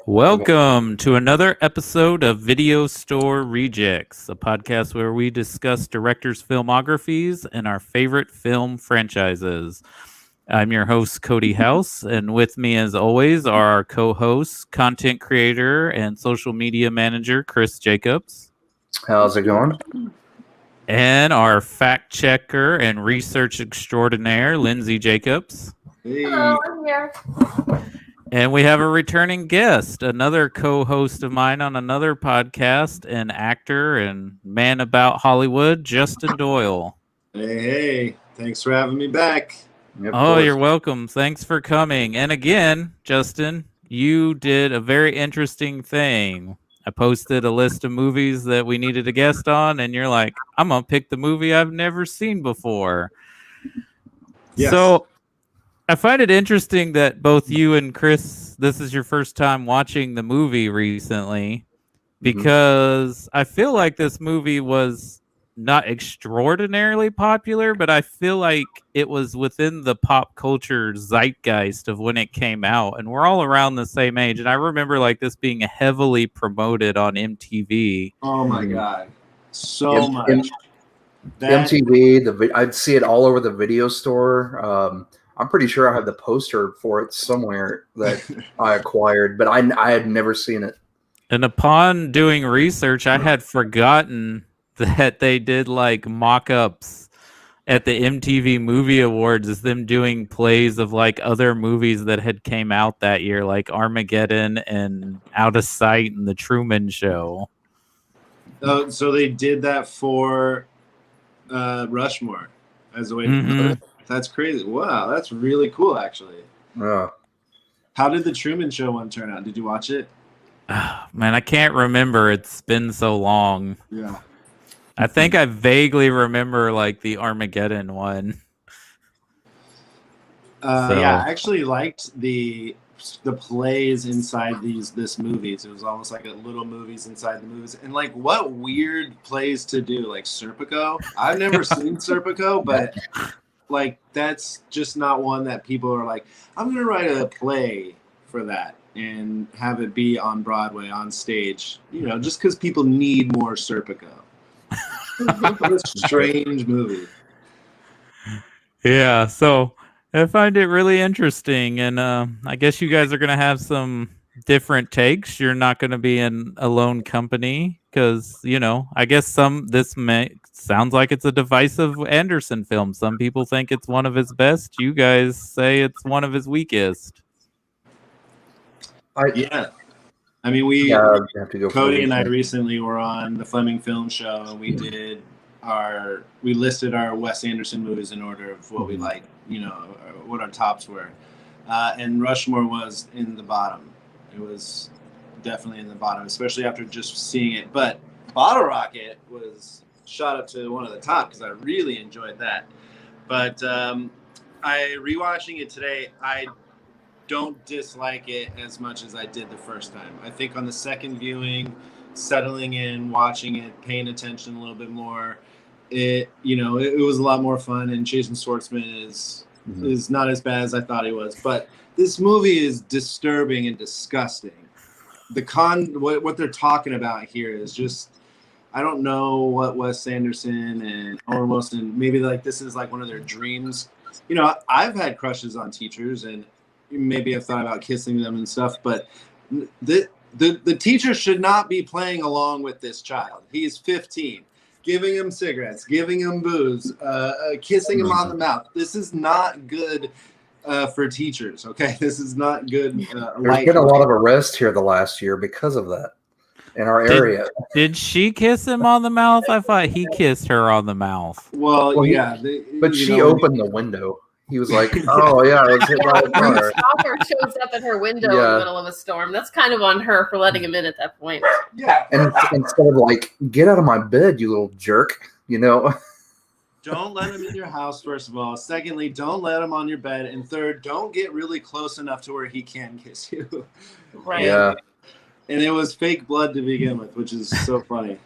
Welcome to another episode of Video Store Rejects, a podcast where we discuss directors' filmographies and our favorite film franchises. I'm your host, Cody House, and with me, as always, are our co-hosts, content creator and social media manager, Chris Jacobs. How's it going? And our fact checker and research extraordinaire, Lindsay Jacobs. Hey. Hello, I'm here. And we have a returning guest, another co-host of mine on another podcast, an actor and man about Hollywood, Justin Doyle. Hey, thanks for having me back. You're welcome. Thanks for coming. And again, Justin, you did a very interesting thing. I posted a list of movies that we needed a guest on, and you're like, I'm going to pick the movie I've never seen before. Yes. So I find it interesting that both you and Chris, this is your first time watching the movie recently, because I feel like this movie was not extraordinarily popular, but I feel like it was within the pop culture zeitgeist of when it came out, and we're all around the same age. And I remember like this being heavily promoted on MTV. Oh my God. So much. MTV, I'd see it all over the video store. I'm pretty sure I have the poster for it somewhere that I acquired, but I had never seen it. And upon doing research, I had forgotten that they did like mock-ups at the MTV Movie Awards as them doing plays of like other movies that had came out that year, like Armageddon and Out of Sight and The Truman Show. So they did that for Rushmore as a way to That's crazy. Wow, that's really cool, actually. Yeah. How did the Truman Show one turn out? Did you watch it? Man, I can't remember. It's been so long. Yeah. I think I vaguely remember like the Armageddon one. Yeah, I actually liked the plays inside this movies. It was almost like a little movies inside the movies. And like what weird plays to do, like Serpico. I've never seen Serpico, but like that's just not one that people are like, I'm gonna write a play for that and have it be on Broadway on stage, just because people need more Serpico. What a strange movie. Yeah, so I find it really interesting, and I guess you guys are gonna have some different takes. You're not gonna be in a lone company because I guess sounds like it's a divisive Anderson film. Some people think it's one of his best. You guys say it's one of his weakest. I mean, Cody and I recently were on the Fleming Film Show, and we listed our Wes Anderson movies in order of what we liked, what our tops were. And Rushmore was in the bottom. It was definitely in the bottom, especially after just seeing it. But Bottle Rocket was shot up to one of the top because I really enjoyed that. But rewatching it today, I don't dislike it as much as I did the first time. I think on the second viewing, settling in, watching it, paying attention a little bit more, it was a lot more fun. And Jason Schwartzman is not as bad as I thought he was. But this movie is disturbing and disgusting. What they're talking about here is just, I don't know what Wes Anderson and Owen Wilson, maybe like this is like one of their dreams. I've had crushes on teachers and maybe I've thought about kissing them and stuff, but the teacher should not be playing along with this child. He's 15, giving him cigarettes, giving him booze, kissing him on the mouth. This is not good for teachers, okay? This is not good. There's been a lot of arrests here the last year because of that in our area. Did she kiss him on the mouth? I thought he kissed her on the mouth. Well yeah. But she opened the window. He was like, oh, yeah, I was hit by a car. The stalker shows up at her window in the middle of a storm. That's kind of on her for letting him in at that point. Yeah. And instead of like, get out of my bed, you little jerk, Don't let him in your house, first of all. Secondly, don't let him on your bed. And third, don't get really close enough to where he can kiss you. Right. Yeah. And it was fake blood to begin with, which is so funny.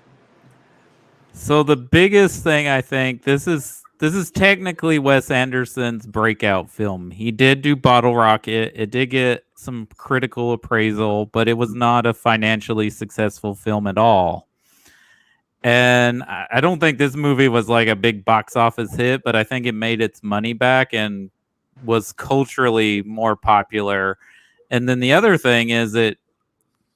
So the biggest thing, I think, this is technically Wes Anderson's breakout film. He did do Bottle Rocket. It did get some critical appraisal, but it was not a financially successful film at all. And I don't think this movie was like a big box office hit, but I think it made its money back and was culturally more popular. And then the other thing is it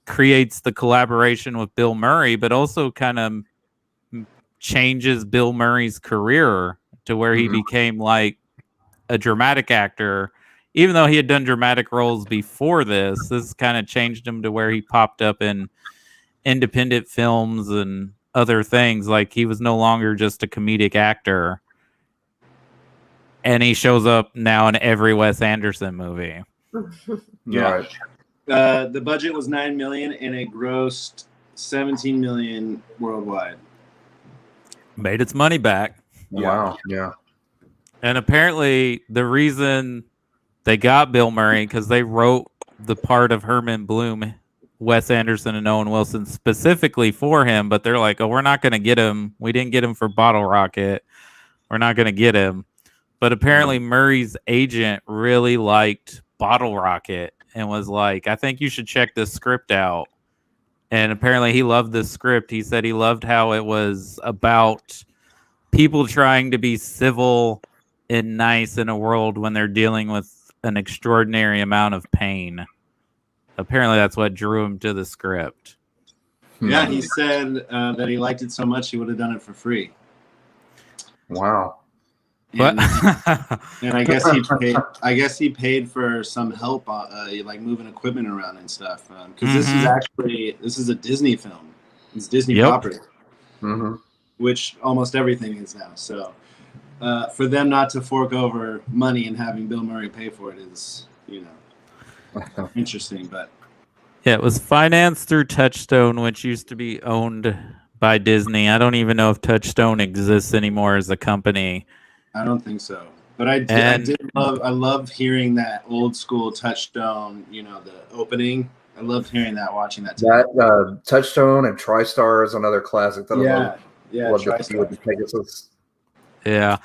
creates the collaboration with Bill Murray, but also kind of changes Bill Murray's career to where he became like a dramatic actor. Even though he had done dramatic roles before this kind of changed him to where he popped up in independent films and other things. Like he was no longer just a comedic actor, and he shows up now in every Wes Anderson movie. Yeah. The budget was $9 million and it grossed $17 million worldwide. Made its money back. Wow. Yeah. And apparently the reason they got Bill Murray, because they wrote the part of Herman Bloom, Wes Anderson and Owen Wilson specifically for him, but they're like, oh, we're not going to get him. We didn't get him for Bottle Rocket. We're not going to get him. But apparently Murray's agent really liked Bottle Rocket and was like, I think you should check this script out. And apparently he loved this script. He said he loved how it was about people trying to be civil and nice in a world when they're dealing with an extraordinary amount of pain. Apparently that's what drew him to the script. Yeah, he said that he liked it so much he would have done it for free. Wow. And I guess he paid for some help, like moving equipment around and stuff. Because this is a Disney film. It's Disney property, which almost everything is now. So for them not to fork over money and having Bill Murray pay for it is, interesting. But yeah, it was financed through Touchstone, which used to be owned by Disney. I don't even know if Touchstone exists anymore as a company. I don't think so, but I love hearing that old school Touchstone. The opening. I loved hearing that, watching that. That Touchstone and TriStar is another classic. That Pegasus. Yeah.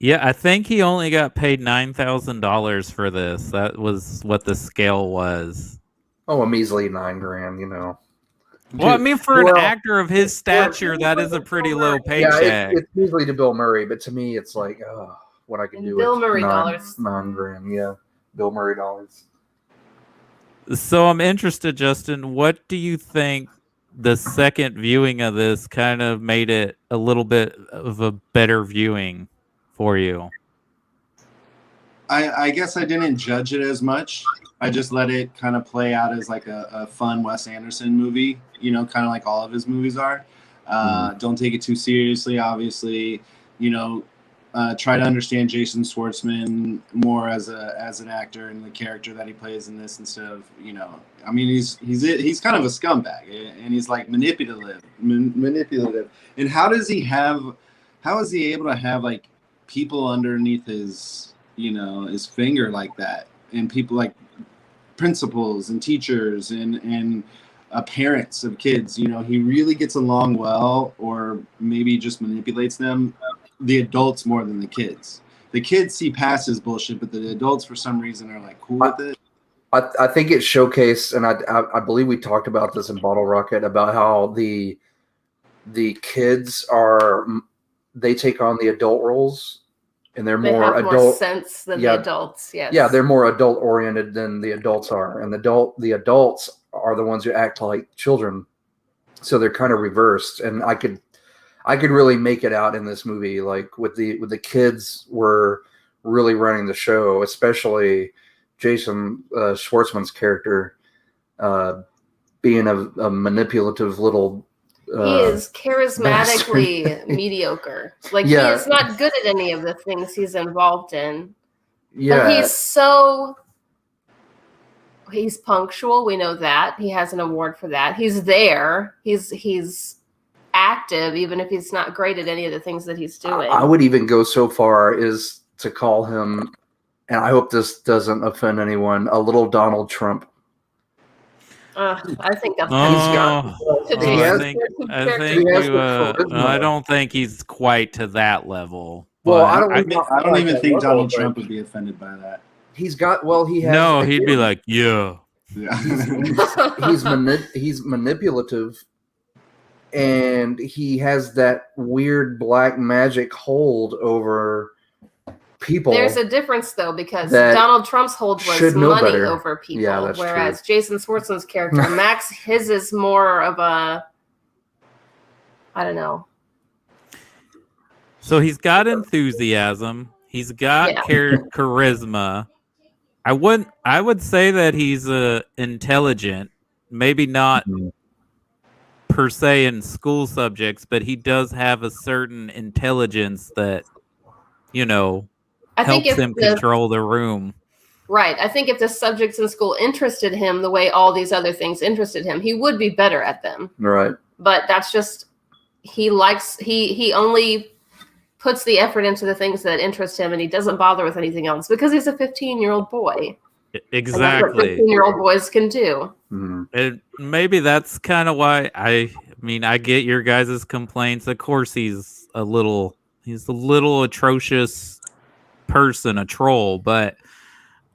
I think he only got paid $9,000 for this. That was what the scale was. Oh, a measly $9,000, Well, I mean, for an actor of his stature, that is a pretty low paycheck. Yeah, it's usually to Bill Murray, but to me, it's like, what I can do Bill with Murray dollars. $9,000. Yeah, Bill Murray dollars. So I'm interested, Justin. What do you think the second viewing of this kind of made it a little bit of a better viewing for you? I guess I didn't judge it as much. I just let it kind of play out as like a fun Wes Anderson movie, kind of like all of his movies are. Don't take it too seriously, obviously. Try to understand Jason Schwartzman more as an actor and the character that he plays in this instead of, I mean, he's kind of a scumbag and he's like manipulative. And how is he able to have like people underneath his, his finger like that, and people like principals and teachers and parents of kids? He really gets along well, or maybe just manipulates them, the adults more than the kids. The kids see past his bullshit, but the adults for some reason are like cool with it. I think it showcased, and I believe we talked about this in Bottle Rocket, about how the kids they take on the adult roles, and they more have adult more sense than the adults. Yes. Yeah, they're more adult oriented than the adults are, and the adults are the ones who act like children. So they're kind of reversed, and I could really make it out in this movie, like with the kids were really running the show, especially Jason Schwartzman's character being a manipulative little. He is charismatically mediocre. Like he is not good at any of the things he's involved in. Yeah, but he's punctual. We know that he has an award for that. He's there. He's active, even if he's not great at any of the things that he's doing. I would even go so far as to call him, and I hope this doesn't offend anyone, a little Donald Trump. I think that's I don't think he's quite to that level. Well, I don't even think Donald Trump would be offended by that. He's got. Well, he has. No, he'd be like, yeah. He's manipulative, and he has that weird black magic hold over people. There's a difference though, because Donald Trump's hold was money over people, whereas Jason Schwartzman's character Max, his is more of a, I don't know. So he's got enthusiasm. He's got charisma. I would say that he's intelligent. Maybe not per se in school subjects, but he does have a certain intelligence that, helps him control the room. Right. I think if the subjects in school interested him the way all these other things interested him, he would be better at them. Right. But that's just, he only puts the effort into the things that interest him, and he doesn't bother with anything else because he's a 15-year-old boy. Exactly. 15-year-old boys can do. And maybe that's kind of why I get your guys' complaints. Of course, he's a little atrocious person, a troll, but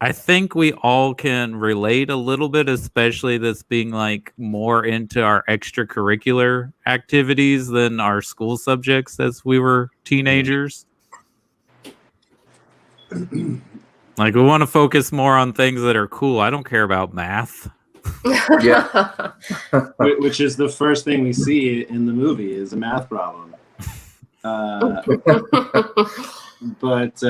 I think we all can relate a little bit, especially this being like more into our extracurricular activities than our school subjects as we were teenagers. Like, we want to focus more on things that are cool. I don't care about math. Yeah. Which is the first thing we see in the movie is a math problem. But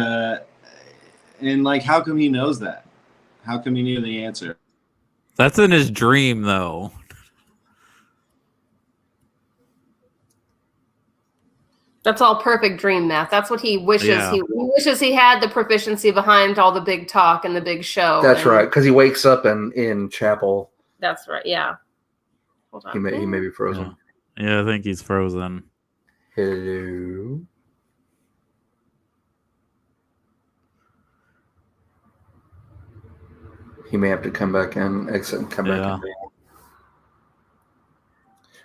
and like, how come he knows that? How come he knew the answer? That's in his dream, though. That's all perfect dream math. That's what he wishes. Yeah. He wishes he had the proficiency behind all the big talk and the big show. That's right, because he wakes up in chapel. That's right. Yeah. Hold on. He may be frozen. Yeah, I think he's frozen. Hello. He may have to come back in, exit, and come back in.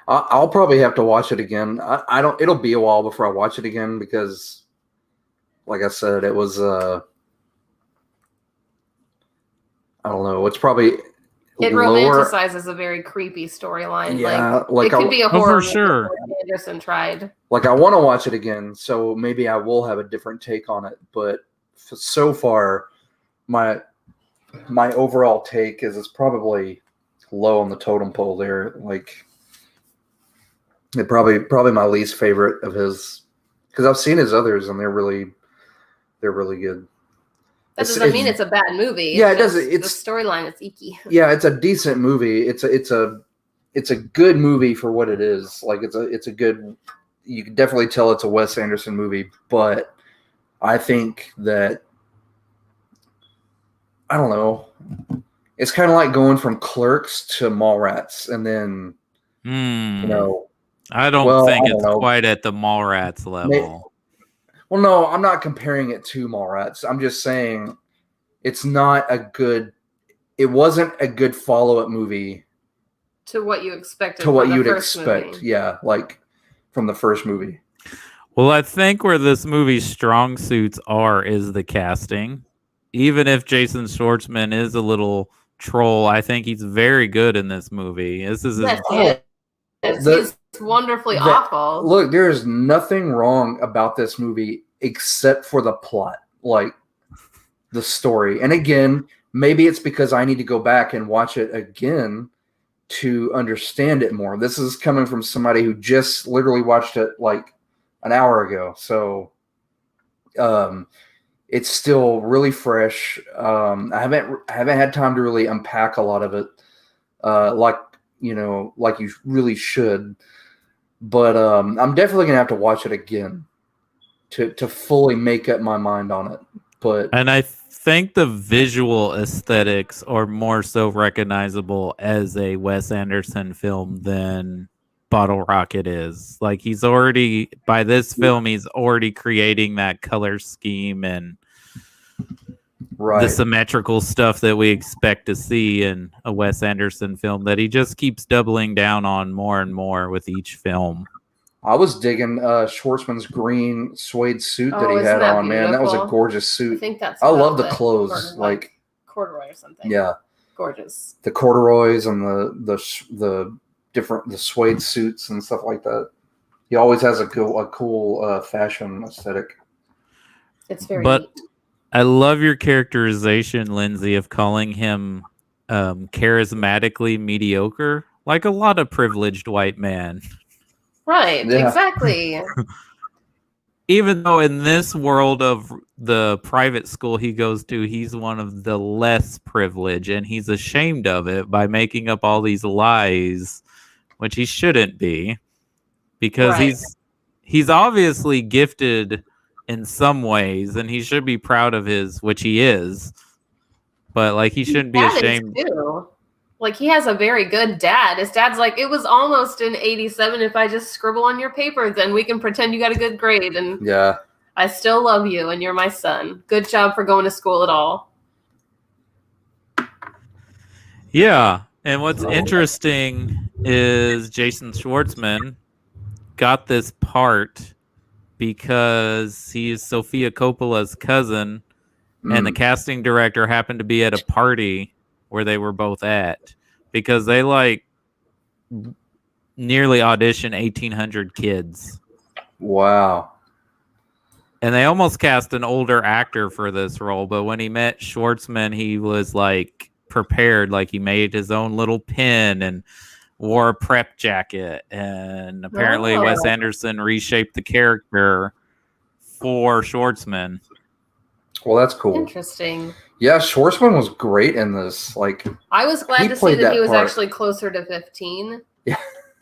I'll probably have to watch it again. I don't. It'll be a while before I watch it again because, like I said, it was. I don't know. It's probably. It romanticizes a very creepy storyline. Yeah, it could be a horror for sure. Like Anderson tried. Like, I want to watch it again, so maybe I will have a different take on it. But so far, my overall take is it's probably low on the totem pole there. Like, it probably my least favorite of his, because I've seen his others and they're really good. That doesn't mean it's a bad movie. Yeah, it doesn't. It's the storyline. It's icky. Yeah, it's a decent movie. It's a good movie for what it is. Like, it's a good. You can definitely tell it's a Wes Anderson movie, but I think that, I don't know. It's kind of like going from Clerks to Mallrats, and then I don't think it's quite at the Mallrats level. Well, no, I'm not comparing it to Mallrats. I'm just saying it wasn't a good follow-up movie to what you expected. To what you'd expect, movie. Yeah, like from the first movie. Well, I think where this movie's strong suits is the casting. Even if Jason Schwartzman is a little troll, I think he's very good in this movie. This is he's wonderfully awful. Look, there's nothing wrong about this movie except for the plot, like the story. And again, maybe it's because I need to go back and watch it again to understand it more. This is coming from somebody who just literally watched it like an hour ago. So it's still really fresh. I haven't had time to really unpack a lot of it, like you really should. But I'm definitely gonna have to watch it again to fully make up my mind on it. And I think the visual aesthetics are more so recognizable as a Wes Anderson film than Bottle Rocket is. Like, by this film, he's already creating that color scheme and the symmetrical stuff that we expect to see in a Wes Anderson film that he just keeps doubling down on more and more with each film. I was digging Schwartzman's green suede suit that he had on, man. That was a gorgeous suit. I think that's. I love the clothes. Like, corduroy or something. Yeah, gorgeous. The corduroys and the suede suits and stuff like that. He always has a cool fashion aesthetic. It's very neat. I love your characterization, Lindsay, of calling him charismatically mediocre, like a lot of privileged white men. Right, exactly. Even though in this world of the private school he goes to, he's one of the less privileged, and he's ashamed of it by making up all these lies, which he shouldn't be, because he's obviously gifted in some ways, and he should be proud of which he is, but like he shouldn't be ashamed. Too. Like, he has a very good dad. His dad's like, it was almost an 87. If I just scribble on your paper, then we can pretend you got a good grade. And yeah, I still love you, and you're my son. Good job for going to school at all. Yeah. And what's interesting is Jason Schwartzman got this part because he is Sofia Coppola's cousin, and the casting director happened to be at a party where they were both at, because they nearly auditioned 1,800 kids. Wow. And they almost cast an older actor for this role, but when he met Schwartzman, he was like prepared, like he made his own little pin and wore a prep jacket, and apparently Wes Anderson reshaped the character for Schwartzman. Well, that's cool. Interesting. Yeah, Schwartzman was great in this. Like, I was glad to see that he was actually closer to 15. Yeah.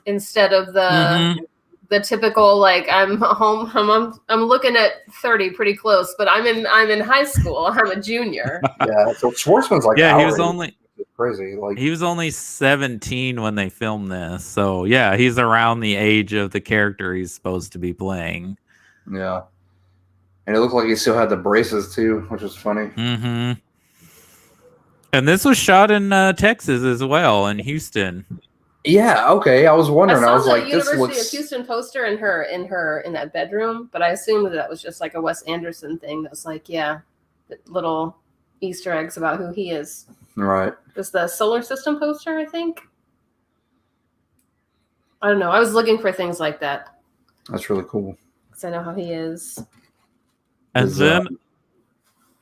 Instead of the typical, like, I'm home, I'm looking at 30 pretty close, but I'm in high school. I'm a junior. Yeah, so Schwartzman's like, yeah, he was only crazy. Like, he was only 17 when they filmed this. So yeah, he's around the age of the character he's supposed to be playing. Yeah. And it looked like he still had the braces too, which was funny. Mm-hmm. And this was shot in Texas as well, in Houston. Yeah, okay. I was wondering. I was like, this looks. University of Houston poster in that bedroom, but I assumed that was just like a Wes Anderson thing. That's like, yeah, little Easter eggs about who he is. Right. It's the solar system poster, I think. I don't know. I was looking for things like that. That's really cool. Because I know how he is. And then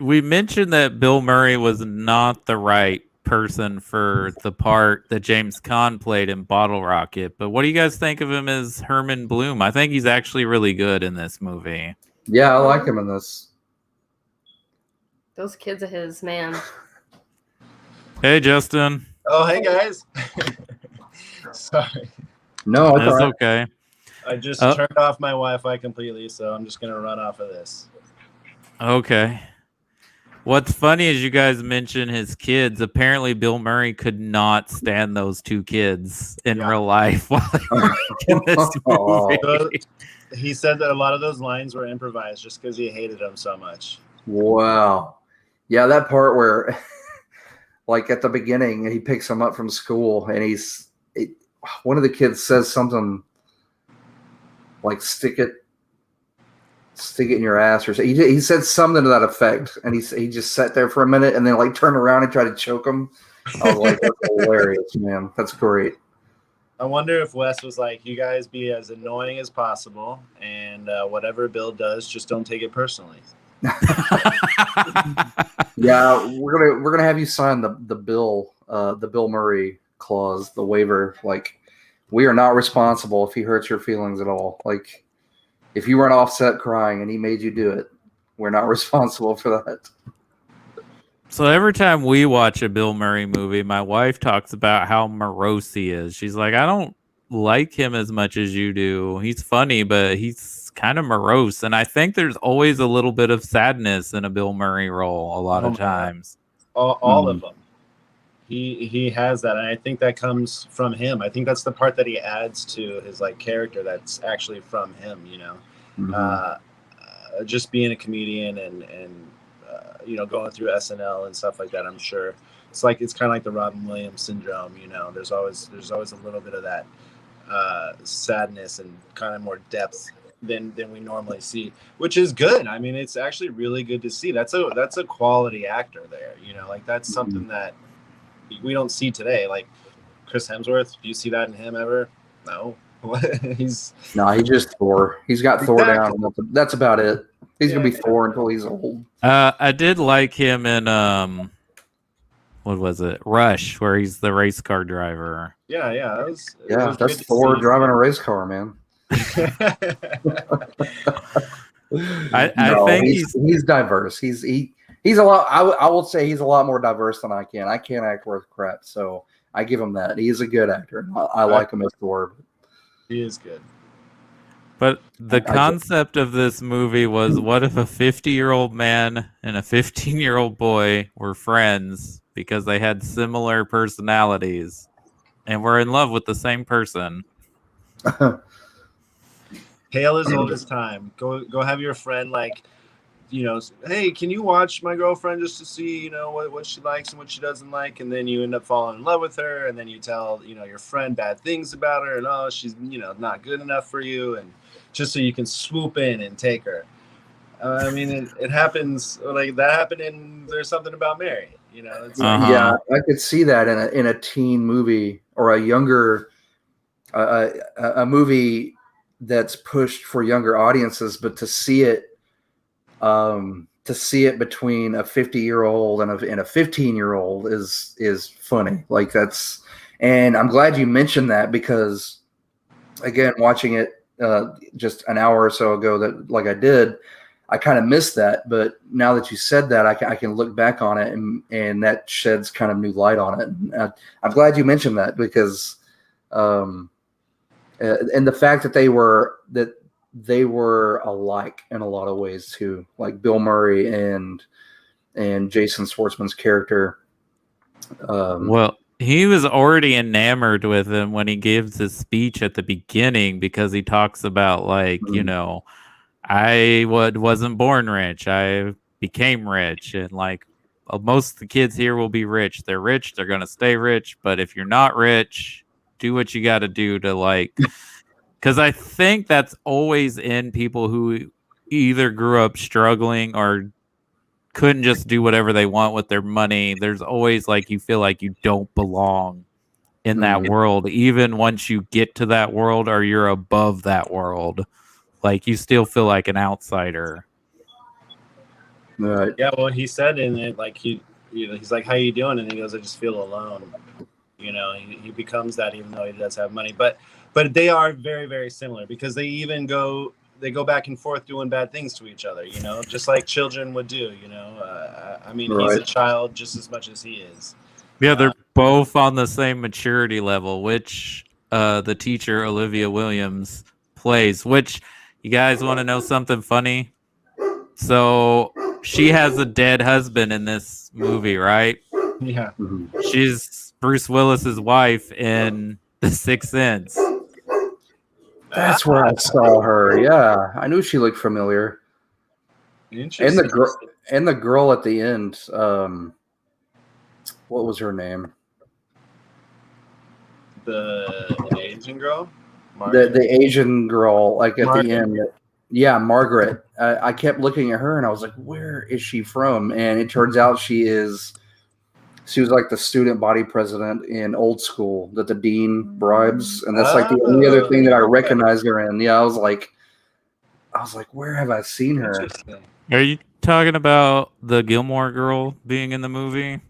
we mentioned that Bill Murray was not the right person for the part that James Caan played in Bottle Rocket. But what do you guys think of him as Herman Bloom? I think he's actually really good in this movie. Yeah, I like him in this. Those kids of his, man. Hey, Justin. Oh, hey, guys. Sorry. No, that's right. Okay. I just turned off my Wi-Fi completely, so I'm just going to run off of this. Okay. What's funny is you guys mentioned his kids. Apparently, Bill Murray could not stand those two kids in real life while they were in this movie. He said that a lot of those lines were improvised just because he hated them so much. Wow. Yeah, that part where, like at the beginning, he picks him up from school, and one of the kids says something like "stick it in your ass," or he said something to that effect, and he just sat there for a minute and then like turned around and tried to choke him. I was like, that's hilarious, man. That's great. I wonder if Wes was like, you guys be as annoying as possible, and whatever Bill does, just don't take it personally. Yeah, we're gonna have you sign the Bill Murray clause, the waiver. Like, we are not responsible if he hurts your feelings at all. Like, if you weren't offset crying and he made you do it, we're not responsible for that. So every time we watch a Bill Murray movie, my wife talks about how morose he is. She's like, I don't like him as much as you do. He's funny, but he's kind of morose. And I think there's always a little bit of sadness in a Bill Murray role a lot of times. All of them. He has that, and I think that comes from him. I think that's the part that he adds to his like character that's actually from him, you know. Mm-hmm. Just being a comedian and you know, going through SNL and stuff like that. I'm sure it's kind of like the Robin Williams syndrome, you know. There's always a little bit of that sadness and kind of more depth than we normally see, which is good. I mean, it's actually really good to see. That's a quality actor there. You know, like that's something that we don't see today. Like Chris Hemsworth, do you see that in him ever? No. He's just Thor. He's got Thor down. That's about it. He's gonna be Thor until he's old. I did like him in what was it? Rush, where he's the race car driver. Yeah, that's Thor driving a race car, man. I think he's diverse. He's a lot. I will say he's a lot more diverse than I can. I can't act worth crap, so I give him that. He's a good actor. I like him as Thor. He is good. But the concept of this movie was, what if a 50-year-old man and a 15-year-old boy were friends because they had similar personalities and were in love with the same person? Tale as old as time. Go have your friend, like, you know, hey, can you watch my girlfriend just to see, you know, what she likes and what she doesn't like, and then you end up falling in love with her, and then you tell, you know, your friend bad things about her, and oh, she's, you know, not good enough for you, and just so you can swoop in and take her. I mean, it happens, like that happened in There's Something About Mary, you know. It's like, yeah, I could see that in a teen movie or a younger a movie that's pushed for younger audiences, but to see it between a 50-year-old and a 15-year-old is funny. Like that's, and I'm glad you mentioned that, because again, watching it just an hour or so ago, that like I did, I kind of missed that. But now that you said that, I can look back on it, and that sheds kind of new light on it. And I'm glad you mentioned that, because and the fact that they were alike in a lot of ways too, like Bill Murray and Jason Schwartzman's character. Well, he was already enamored with him when he gives his speech at the beginning, because he talks about, like, you know, I wasn't born rich, I became rich, and like most of the kids here will be rich. They're rich, they're gonna stay rich, but if you're not rich, do what you got to do to, like, because I think that's always in people who either grew up struggling or couldn't just do whatever they want with their money. There's always, like, you feel like you don't belong in that world, even once you get to that world or you're above that world. Like, you still feel like an outsider. Right. Yeah, well, he said in it, like, he's like, how you doing? And he goes, I just feel alone. You know, he becomes that, even though he does have money. But they are very, very similar, because they even go back and forth doing bad things to each other, you know, just like children would do, you know. I mean, He's a child just as much as he is. Yeah, they're both on the same maturity level, which the teacher, Olivia Williams, plays. Which, you guys want to know something funny? So she has a dead husband in this movie, right? Yeah. She's Bruce Willis's wife in The Sixth Sense. That's where I saw her. Yeah, I knew she looked familiar. Interesting. And the girl at the end. What was her name? The Asian girl. The Asian girl, like at the end. Yeah, Margaret. I kept looking at her, and I was like, "Where is she from?" And it turns out she was like the student body president in Old School that the dean bribes, and that's like the only other thing that I recognized her in. Yeah, I was like, where have I seen her? Are you talking about the Gilmore Girl being in the movie?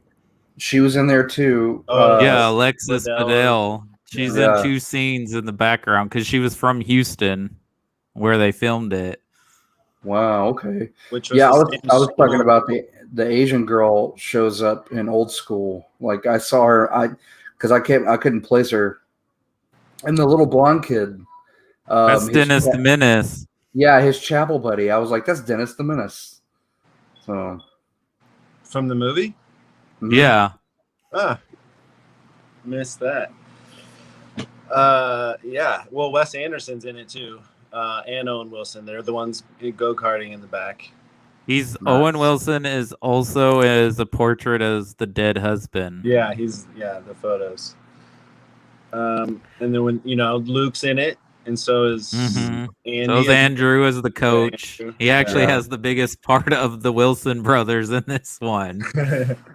She was in there too. Yeah, Alexis Bledel. She's in 2 scenes in the background because she was from Houston, where they filmed it. Wow. Okay. I was talking about the Asian girl shows up in Old School. Like I saw her, because I couldn't place her. And the little blonde kid. That's Dennis the Menace. Yeah, his chapel buddy. I was like, that's Dennis the Menace. So, from the movie. Yeah. Missed that. Yeah. Well, Wes Anderson's in it too. And Owen Wilson. They're the ones go-karting in the back. Owen Wilson is also as a portrait as the dead husband. Yeah, the photos. And then when, you know, Luke's in it, and so is Andy. So is Andrew as the coach. Andrew. He actually has the biggest part of the Wilson brothers in this one.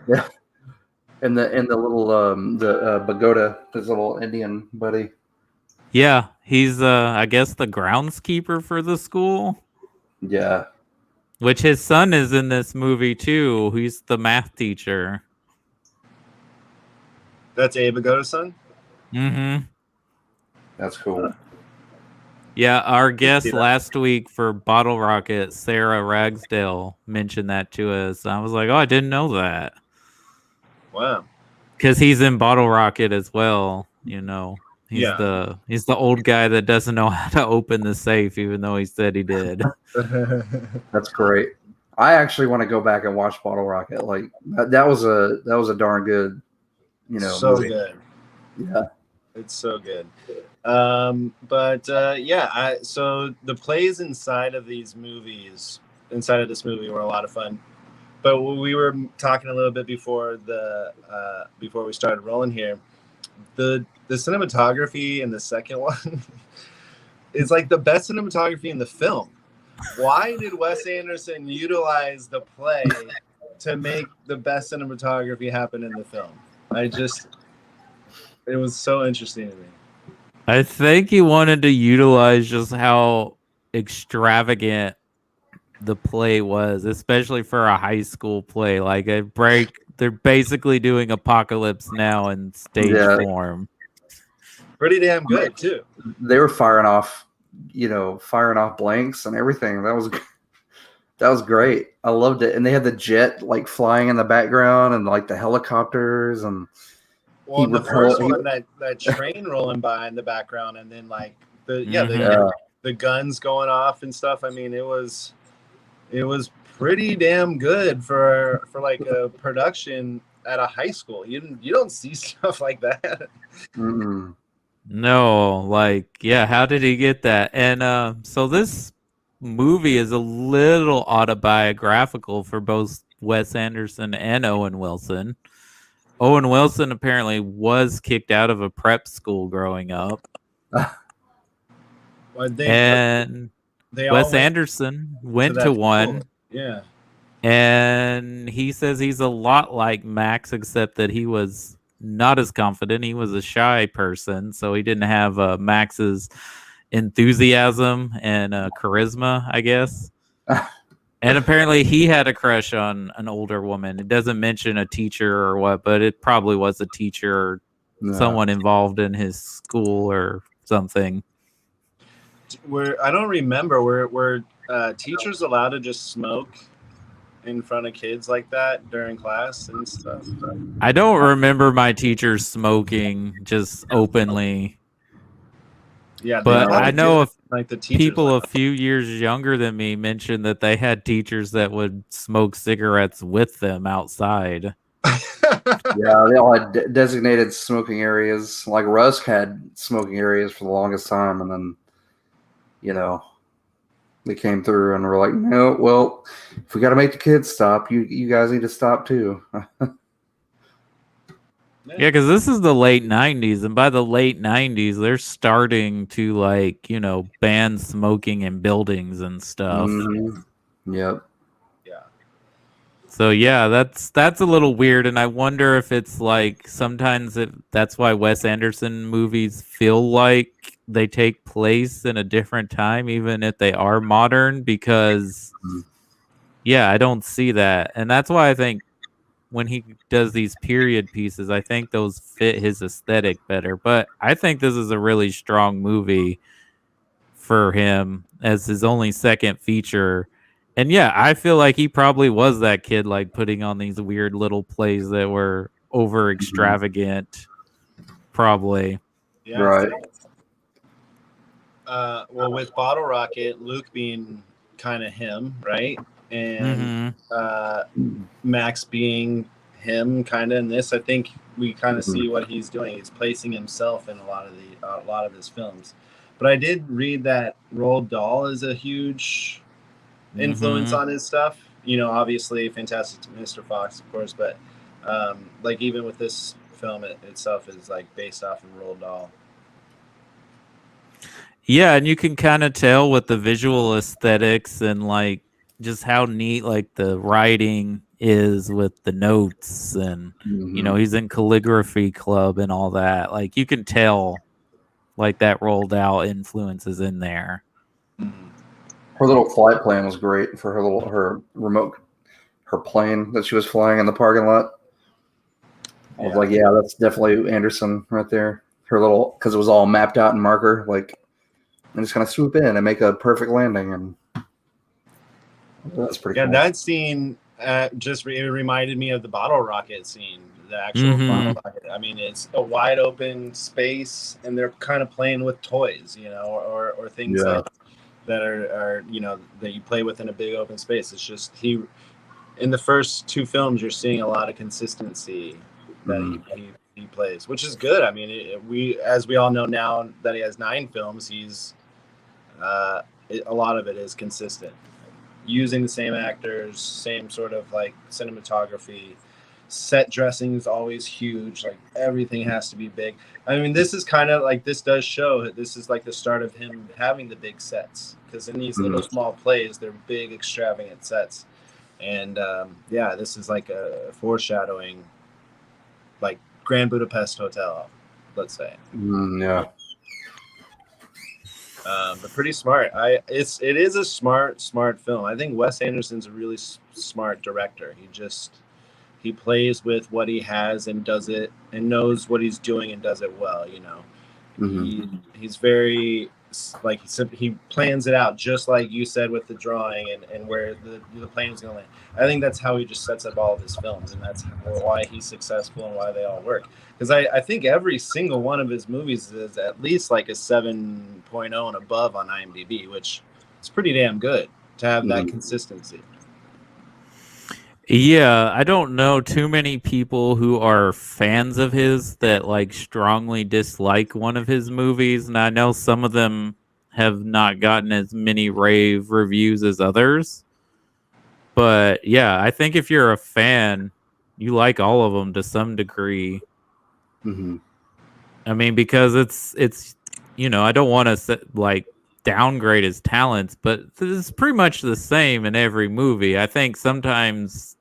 Yeah. And the little Pagoda, his little Indian buddy. Yeah, he's I guess the groundskeeper for the school. Yeah. Which his son is in this movie too. He's the math teacher. That's Abe Pagoda's son? Mm-hmm. That's cool. Yeah, our guest last week for Bottle Rocket, Sarah Ragsdale, mentioned that to us. I was like, oh, I didn't know that. Wow. Because he's in Bottle Rocket as well, you know. He's the old guy that doesn't know how to open the safe, even though he said he did. That's great. I actually want to go back and watch Bottle Rocket. Like that was a darn good, so movie. Good. Yeah, it's so good. So the plays inside of this movie were a lot of fun. But we were talking a little bit before we started rolling here. The cinematography in the second one is like the best cinematography in the film. Why did Wes Anderson utilize the play to make the best cinematography happen in the film? It was so interesting to me. I think he wanted to utilize just how extravagant the play was, especially for a high school play. Like they're basically doing Apocalypse Now in stage form. Pretty damn good too. They were firing off blanks and everything. That was great. I loved it. And they had the jet like flying in the background and like the helicopters and the first one, that train rolling by in the background, and then like the guns going off and stuff. I mean, it was pretty damn good for like a production at a high school. You don't see stuff like that. Mm-mm. No, how did he get that? And so this movie is a little autobiographical for both Wes Anderson and Owen Wilson. Owen Wilson apparently was kicked out of a prep school growing up. And Wes Anderson went to one. School. Yeah. And he says he's a lot like Max, except that he was not as confident. He was a shy person, so he didn't have Max's enthusiasm and charisma, I guess. And apparently he had a crush on an older woman. It doesn't mention a teacher or what, but it probably was a teacher or someone involved in his school or something. I don't remember. Were teachers allowed to just smoke in front of kids like that during class and stuff? I don't remember my teachers smoking just openly. Yeah, but I know if like the people a few years younger than me mentioned that they had teachers that would smoke cigarettes with them outside. Yeah, they all had designated smoking areas. Like Rusk had smoking areas for the longest time, and then they came through and were like, no, well, if we got to make the kids stop, you guys need to stop too. Yeah, because this is the late 90s, and by the late 90s, they're starting to ban smoking in buildings and stuff. Mm-hmm. Yep. Yeah. So yeah, that's a little weird, and I wonder if it's like sometimes that's why Wes Anderson movies feel like they take place in a different time, even if they are modern, because I don't see that. And that's why I think when he does these period pieces, I think those fit his aesthetic better. But I think this is a really strong movie for him as his only second feature. And yeah, I feel like he probably was that kid, like putting on these weird little plays that were over extravagant, probably. Yeah. Right. Well, with Bottle Rocket, Luke being kind of him, right? And Max being him kind of in this, I think we kind of see what he's doing. He's placing himself in a lot of his films. But I did read that Roald Dahl is a huge influence on his stuff. Obviously Fantastic Mr. Fox, of course, but like even with this film itself is like based off of Roald Dahl. Yeah, and you can kind of tell with the visual aesthetics and like just how neat like the writing is with the notes and he's in calligraphy club and all that. Like you can tell like that rolled out influences in there. Her little flight plan was great for her plane that she was flying in the parking lot. I was like, yeah, that's definitely Anderson right there. Her little, because it was all mapped out in marker, like, and just kind of swoop in and make a perfect landing, and that's pretty cool. That scene just reminded me of the bottle rocket scene, the actual bottle rocket. I mean, it's a wide open space, and they're kind of playing with toys, or things that are that you play with in a big open space. It's just in the first two films, you're seeing a lot of consistency that he plays, which is good. I mean, as we all know now that he has 9 films, he's a lot of it is consistent, using the same actors, same sort of like cinematography. Set dressing is always huge. Like everything has to be big. I mean, this is kind of like, this does show that this is like the start of him having the big sets, because in these little small plays, they're big, extravagant sets. And this is like a foreshadowing, like Grand Budapest Hotel, let's say. Yeah. But pretty smart. It is a smart film. I think Wes Anderson's a really smart director. He plays with what he has and does it, and knows what he's doing and does it well. He's very, like he plans it out, just like you said with the drawing and where the plane is going to land. I think that's how he just sets up all of his films, and that's why he's successful and why they all work. Because I think every single one of his movies is at least like a 7.0 and above on IMDb, which is pretty damn good to have that consistency. Yeah, I don't know too many people who are fans of his that like strongly dislike one of his movies, and I know some of them have not gotten as many rave reviews as others. But yeah, I think if you're a fan, you like all of them to some degree. I mean, because it's I don't want to like downgrade his talents, but it's pretty much the same in every movie. I think sometimes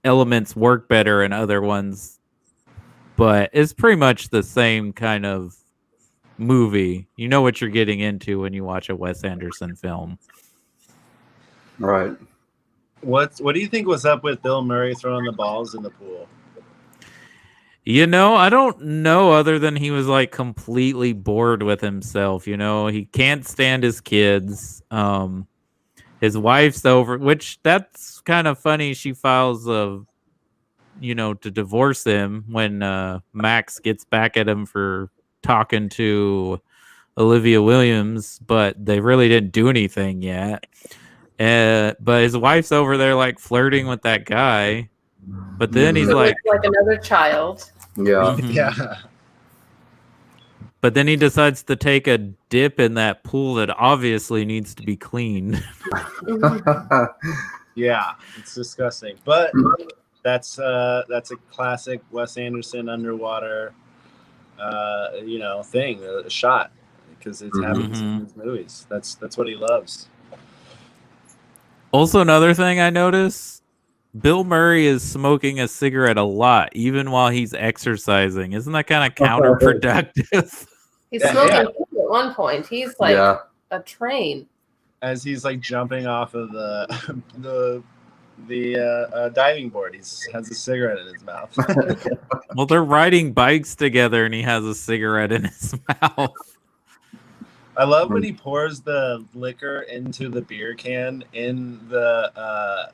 elements work better in other ones, but it's pretty much the same kind of movie. You know what you're getting into when you watch a Wes Anderson film. Right. What do you think was up with Bill Murray throwing the balls in the pool? I don't know, other than he was like completely bored with himself. He can't stand his kids. His wife's over, which that's kind of funny. She files to divorce him when Max gets back at him for talking to Olivia Williams, but they really didn't do anything yet. But his wife's over there like flirting with that guy. But then he's like another child. Yeah. Yeah. But then he decides to take a dip in that pool that obviously needs to be cleaned. Yeah, it's disgusting. But that's a classic Wes Anderson underwater thing, a shot, because it happens in his movies. That's what he loves. Also, another thing I noticed, Bill Murray is smoking a cigarette a lot, even while he's exercising. Isn't that kind of counterproductive? He's smoking at one point. He's like a train. As he's like jumping off of the diving board, he has a cigarette in his mouth. Well, they're riding bikes together, and he has a cigarette in his mouth. I love when he pours the liquor into the beer can in the.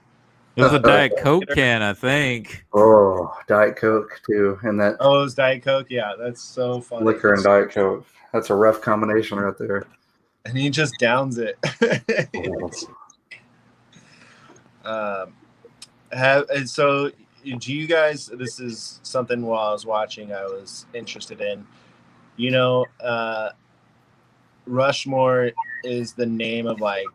It was a Diet Coke can, I think. Oh, Diet Coke too, and that. Oh, it was Diet Coke. Yeah, that's so funny. Liquor and Diet Coke. That's a rough combination right there. And he just downs it. So, do you guys? This is something while I was watching, I was interested in. Rushmore is the name of like.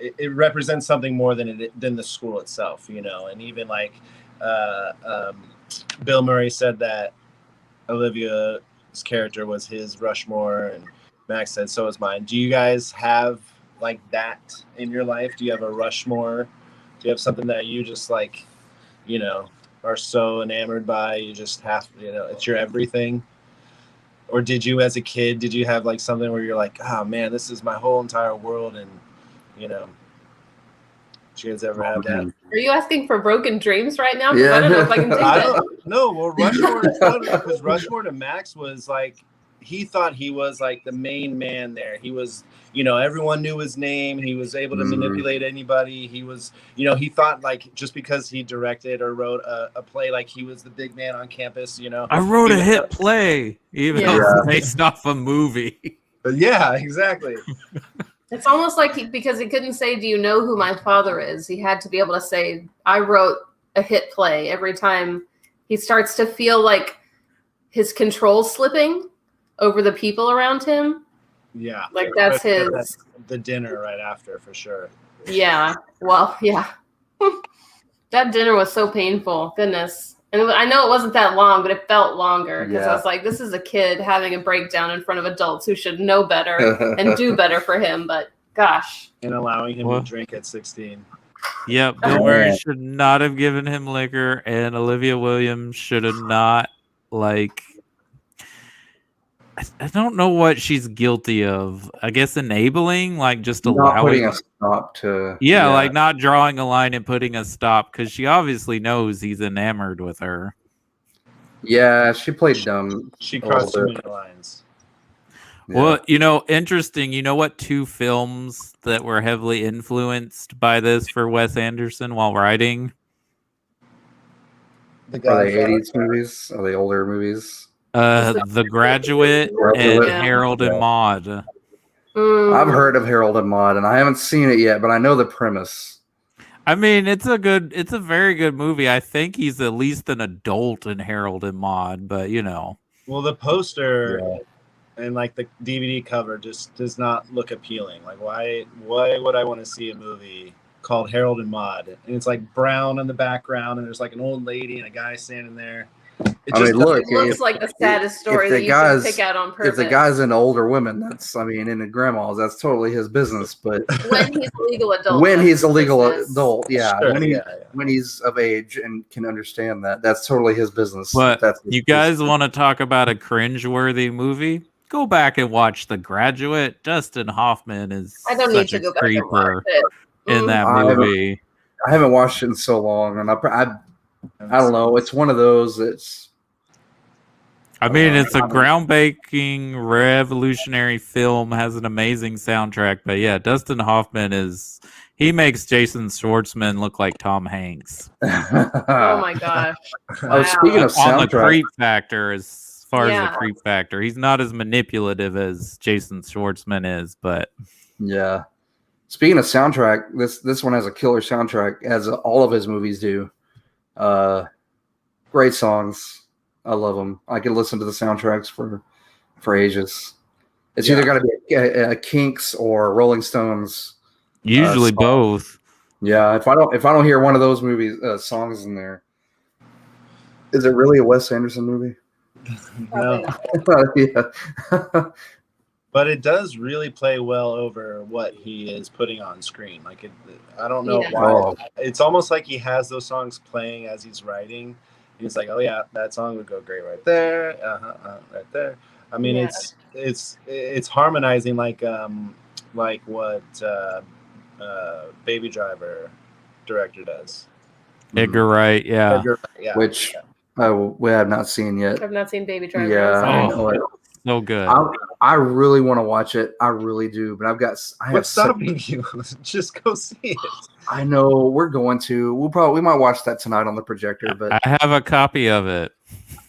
It represents something more than the school itself, and even like Bill Murray said that Olivia's character was his Rushmore, and Max said, so is mine. Do you guys have like that in your life? Do you have a Rushmore? Do you have something that you just like, are so enamored by, you just have, it's your everything? Or did you, as a kid, did you have like something where you're like, oh man, this is my whole entire world, and did you guys ever have that? Are you asking for broken dreams right now? Because I don't know if I can take that. No, well, Rushmore, because Rushmore to Max was like, he thought he was like the main man there. He was, everyone knew his name. He was able to manipulate anybody. He was, he thought like just because he directed or wrote a play, like he was the big man on campus, I wrote a hit play, even though it's based off a movie. Yeah, exactly. It's almost like because he couldn't say, do you know who my father is? He had to be able to say, I wrote a hit play every time he starts to feel like his control slipping over the people around him. Yeah. Like that's his. The dinner right after, for sure. Yeah. Well, yeah. That dinner was so painful. Goodness. And I know it wasn't that long, but it felt longer because I was like, this is a kid having a breakdown in front of adults who should know better and do better for him. But gosh. And allowing him to drink at 16. Yeah, Bill Murray should not have given him liquor, and Olivia Williams should have not, like, I don't know what she's guilty of. I guess enabling, like just allowing. Not putting a stop to. Yeah, like not drawing a line and putting a stop, because she obviously knows he's enamored with her. Yeah, she played dumb. She crossed too many lines. Yeah. Well, interesting. You know what 2 films that were heavily influenced by this for Wes Anderson while writing? Are they 80s movies? Are they older movies? The Graduate and Harold and Maude. I've heard of Harold and Maude, and I haven't seen it yet, but I know the premise. I mean, it's a very good movie. I think he's at least an adult in Harold and Maude, but Well, the poster and like the DVD cover just does not look appealing. Like, why would I want to see a movie called Harold and Maude? And it's like brown in the background, and there's like an old lady and a guy standing there. It looks like the saddest story that you can pick out on purpose. If the guy's into older women, into grandmas, that's totally his business. But when he's a legal adult, when he's of age and can understand that, that's totally his business. But you guys want to talk about a cringeworthy movie? Go back and watch The Graduate. Dustin Hoffman is such a creeper in that movie. I haven't watched it in so long, and I don't know. It's one of those that's. It's a groundbreaking, revolutionary film. Has an amazing soundtrack, but yeah, Dustin Hoffman he makes Jason Schwartzman look like Tom Hanks. Oh my gosh! Wow. Speaking of soundtrack, on the creep factor, as far as the creep factor, he's not as manipulative as Jason Schwartzman is, but yeah. Speaking of soundtrack, this one has a killer soundtrack, as all of his movies do. Great songs. I love them. I could listen to the soundtracks for ages. It's either got to be a Kinks or Rolling Stones. Usually both. Yeah, if I don't hear one of those movies songs in there, is it really a Wes Anderson movie? No. But it does really play well over what he is putting on screen. Like I don't know why. It's almost like he has those songs playing as he's writing. He's like, oh yeah, that song would go great right there, right there. I mean, it's harmonizing like what Baby Driver director does. Edgar Wright, yeah. Which we have not seen yet. I've not seen Baby Driver. Yeah, so good. I really want to watch it. I really do, but what's stopping you? Just go see it. I know we're going to. We might watch that tonight on the projector. But I have a copy of it.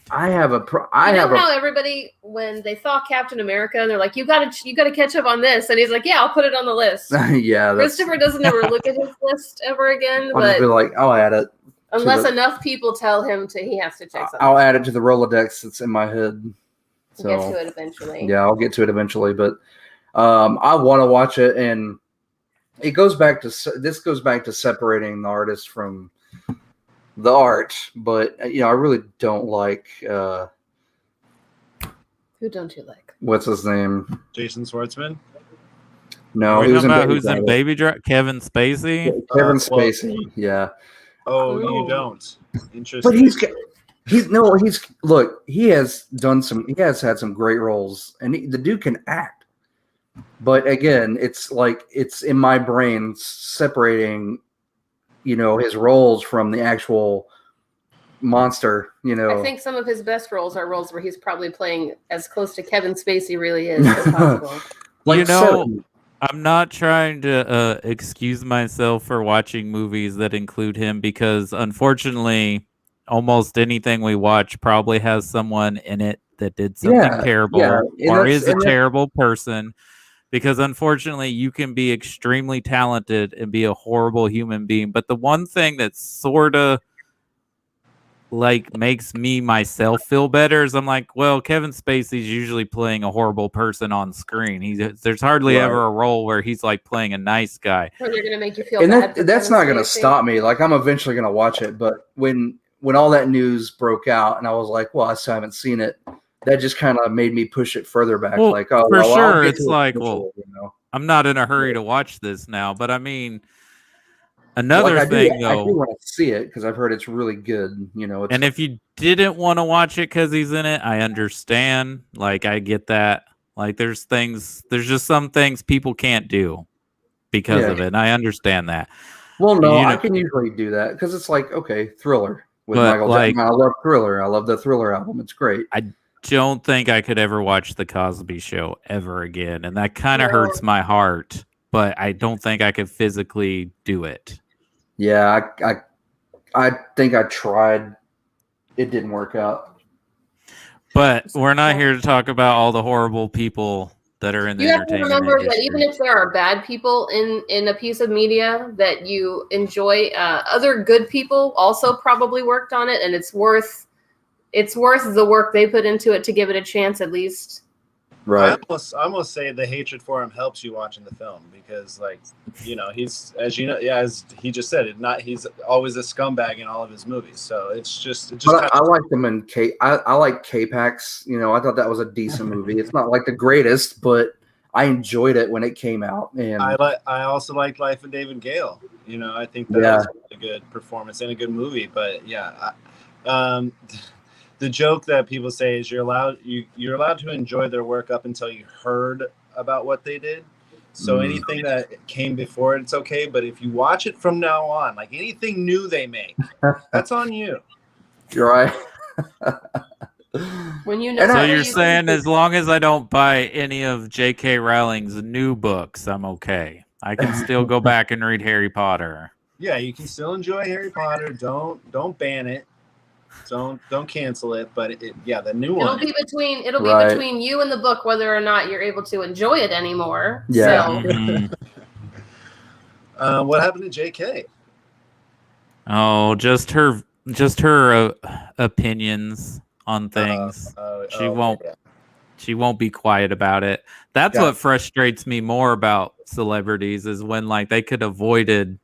I have how everybody, when they saw Captain America, and they're like, "You got to catch up on this," and he's like, "Yeah, I'll put it on the list." Yeah, Christopher doesn't ever look at his list ever again. I'll be like, I'll add it. Unless enough people tell him he has to check something. I'll add it to the Rolodex that's in my head. So, get to it eventually. Yeah, I'll get to it eventually, but I want to watch it, and it goes back to separating the artist from the art. But I really don't like Who don't you like? What's his name? Jason Schwartzman. No, he was in who's in Baby Driver? Kevin Spacey. Kevin Spacey. Yeah. Oh, you don't. Interesting. But he has had some great roles, and the dude can act. But again, it's like it's in my brain separating, his roles from the actual monster. I think some of his best roles are roles where he's probably playing as close to Kevin Spacey really is as possible. I'm not trying to excuse myself for watching movies that include him because, unfortunately, almost anything we watch probably has someone in it that did something terrible or is a terrible person. Because, unfortunately, you can be extremely talented and be a horrible human being. But the one thing that sort of makes me myself feel better is I'm like, well, Kevin Spacey's usually playing a horrible person on screen. There's hardly ever a role where he's like playing a nice guy. Or they're gonna make you feel bad. That's not gonna stop me. Like, I'm eventually gonna watch it, but when all that news broke out and I was like, well, I still haven't seen it, that just kind of made me push it further back. Well, sure, it's like, I'm not in a hurry to watch this now, but I mean. Another thing, though, I do want to see it because I've heard it's really good. And if you didn't want to watch it because he's in it, I understand. Like, I get that. Like, there's just some things people can't do because of it. And I understand that. Well, no, I can usually do that because it's like, okay, Thriller with Michael Jackson. I love Thriller. I love the Thriller album. It's great. I don't think I could ever watch The Cosby Show ever again, and that kind of hurts my heart. But I don't think I could physically do it. Yeah, I think I tried. It didn't work out. But we're not here to talk about all the horrible people that are in the entertainment industry. You have to remember that even if there are bad people in a piece of media that you enjoy, other good people also probably worked on it, and it's worth the work they put into it to give it a chance at least. Right. I almost say the hatred for him helps you watching the film because, he's, as you know, as he just said, he's always a scumbag in all of his movies. So it's just. I like them in I like K-Pax. I thought that was a decent movie. It's not like the greatest, but I enjoyed it when it came out. And I also like Life of David Gale. I think that was a good performance and a good movie. But the joke that people say is you're allowed to enjoy their work up until you heard about what they did. So anything that came before it, it's okay. But if you watch it from now on, like anything new they make, that's on you. You're right. So you're saying as long as I don't buy any of J.K. Rowling's new books, I'm okay. I can still go back and read Harry Potter. Yeah, you can still enjoy Harry Potter. Don't ban it. Don't cancel it, but the new one. It'll be between you and the book whether or not you're able to enjoy it anymore. Yeah. So. What happened to J.K.? Oh, just her opinions on things. She won't be quiet about it. That's what frustrates me more about celebrities is when they could avoided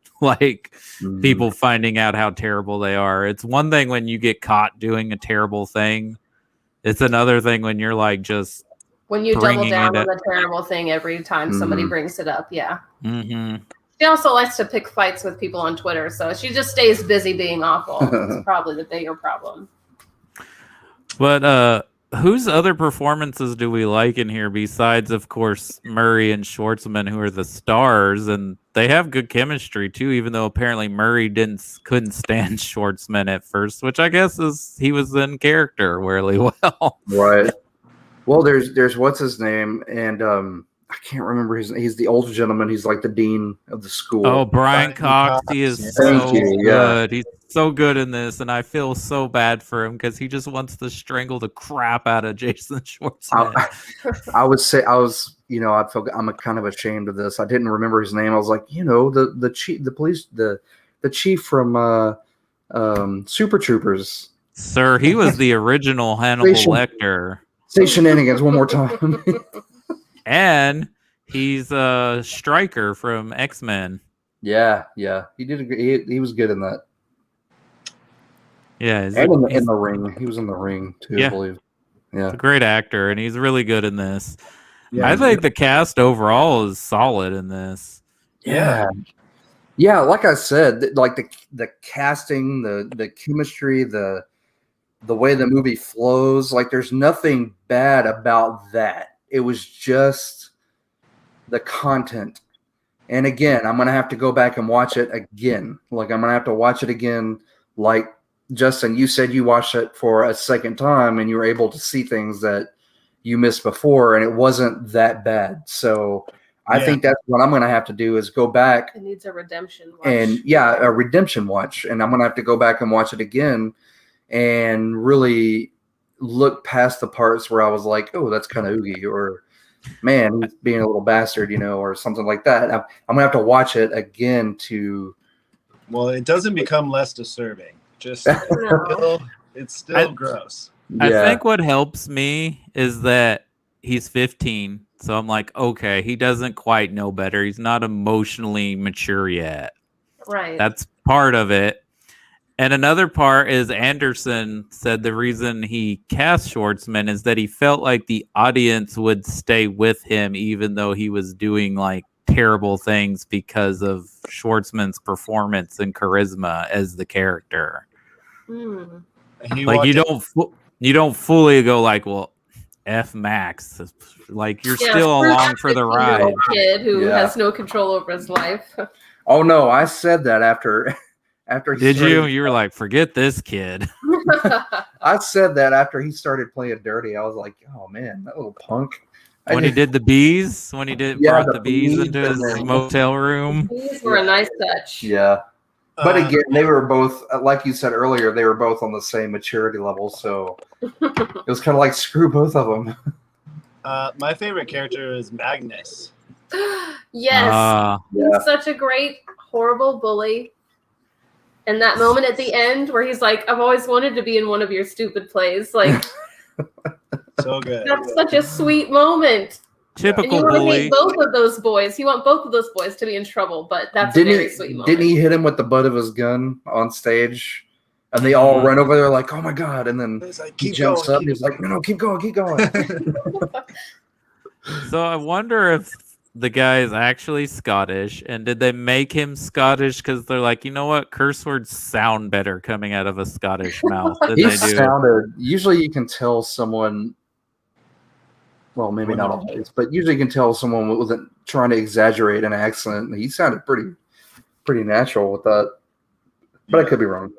people finding out how terrible they are. It's one thing when you get caught doing a terrible thing. It's another thing when you're just when you double down on the terrible thing every time somebody brings it up. Yeah. Mm-hmm. She also likes to pick fights with people on Twitter, so she just stays busy being awful. It's probably the bigger problem. But whose other performances do we like in here besides, of course, Murray and Schwartzman, who are the stars, and they have good chemistry too, even though apparently Murray couldn't stand Schwartzman at first, which I guess is he was in character really well. Right. Well, there's what's his name, and I can't remember his name. He's the older gentleman. He's like the dean of the school. Oh, Brian Cox. He is so good. He's so good in this, and I feel so bad for him because he just wants to strangle the crap out of Jason Schwartzman. I'm kind of ashamed of this. I didn't remember his name. I was like, the chief, the chief from Super Troopers. Sir, he was the original Hannibal Lecter. Say shenanigans one more time. And he's a Stryker from X-Men. Yeah. He did. He was good in that. Yeah, and in the ring, he was in the ring too, I believe. Yeah. He's a great actor, and he's really good in this. Yeah, I think the cast overall is solid in this. Yeah. Yeah, like I said, like the casting, the chemistry, the way the movie flows, like there's nothing bad about that. It was just the content. And again, I'm going to have to go back and watch it again. Like I'm going to have to watch it again. Like Justin, you said you watched it for a second time and you were able to see things that you missed before, and it wasn't that bad. So I think that's what I'm going to have to do is go back. It needs a redemption watch. And a redemption watch. And I'm going to have to go back and watch it again and really look past the parts where I was like, oh, that's kind of oogie, or man, he's being a little bastard, or something like that. I'm going to have to watch it again to. Well, it doesn't become less disturbing. Just it's still gross. I think what helps me is that he's 15. So I'm like, okay, he doesn't quite know better. He's not emotionally mature yet. Right. That's part of it. And another part is Anderson said the reason he cast Schwartzman is that he felt like the audience would stay with him even though he was doing like terrible things because of Schwartzman's performance and charisma as the character. Mm. Like you don't fully go like, well, F Max. Like you're still along for the ride. Kid who has no control over his life. Oh no, I said that after Did you? You were like, forget this kid. I said that after he started playing dirty. I was like, oh man, that little punk. When he did the bees, brought the bees into his motel room. Bees were a nice touch. Yeah. But again, they were both, like you said earlier, they were both on the same maturity level. So it was kind of like, screw both of them. My favorite character is Magnus. Yes. He's such a great, horrible bully. And that moment at the end where he's like, I've always wanted to be in one of your stupid plays. Like, so good. That's such a sweet moment. Typical and you bully. Hate both of those boys. You want both of those boys to be in trouble, but that's a very sweet moment. Didn't he hit him with the butt of his gun on stage? And they all run over there like, oh my God. And then he jumps up and he's like, no, keep going. So I wonder if the guy is actually Scottish, and did they make him Scottish because they're like, you know what, curse words sound better coming out of a Scottish mouth than they do. Usually you can tell someone, well, maybe not always, but usually you can tell someone wasn't trying to exaggerate an accent. He sounded pretty natural with that, but I could be wrong.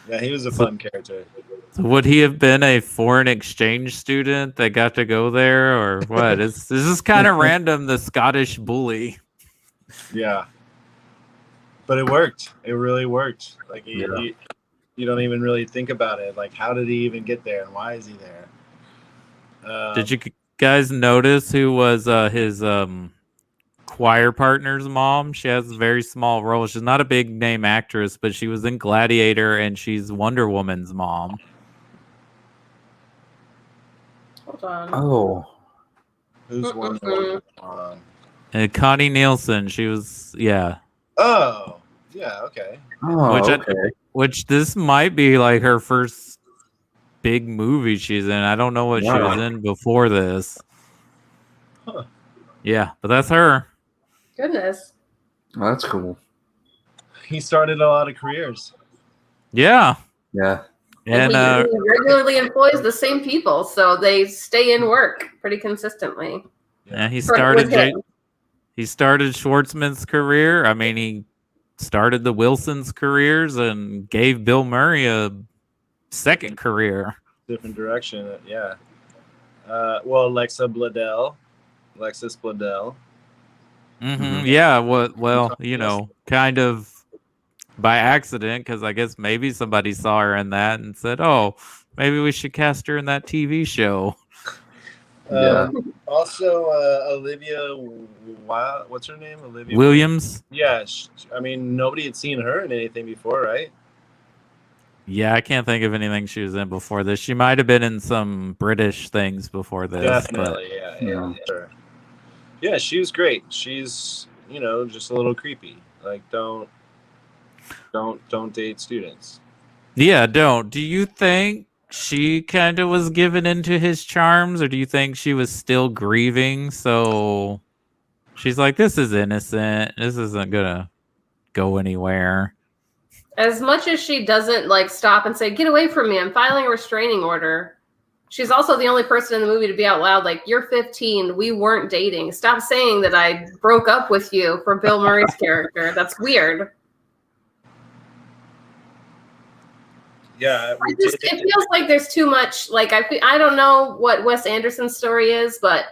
Yeah, he was a fun character. So would he have been a foreign exchange student that got to go there, or what? This is kind of random, the Scottish bully. Yeah. But it worked. It really worked. Like, you don't even really think about it. Like, how did he even get there, and why is he there? Did you guys notice who was his choir partner's mom? She has a very small role. She's not a big name actress, but she was in Gladiator, and she's Wonder Woman's mom. Hold on. Oh. Who's Wonder Woman's mom? And Connie Nielsen. She was, Oh, yeah, okay. Oh, which this might be like her first big movie she's in. I don't know what she was in before this. Huh. Yeah, but that's her. Goodness. Oh, that's cool. He started a lot of careers. Yeah. Yeah. And he regularly employs the same people, so they stay in work pretty consistently. Yeah, he started Schwartzman's career. I mean, he started the Wilsons' careers and gave Bill Murray a second career. Different direction, yeah. Well, Alexis Bledel. Mm-hmm. Yeah, well, kind of by accident, because I guess maybe somebody saw her in that and said, oh, maybe we should cast her in that TV show. Also, Olivia, what's her name? Olivia Williams? Yeah, I mean, nobody had seen her in anything before, right? Yeah, I can't think of anything she was in before this. She might have been in some British things before this. Definitely, yeah. Sure. Yeah, she was great. She's, just a little creepy. Like, don't date students. Yeah, don't. Do you think she kind of was given into his charms, or do you think she was still grieving? So she's like, this is innocent. This isn't gonna go anywhere. As much as she doesn't like stop and say, "Get away from me, I'm filing a restraining order," she's also the only person in the movie to be out loud like, "You're 15, we weren't dating. Stop saying that I broke up with you," for Bill Murray's character. That's weird. Yeah, it feels like there's too much. Like I don't know what Wes Anderson's story is, but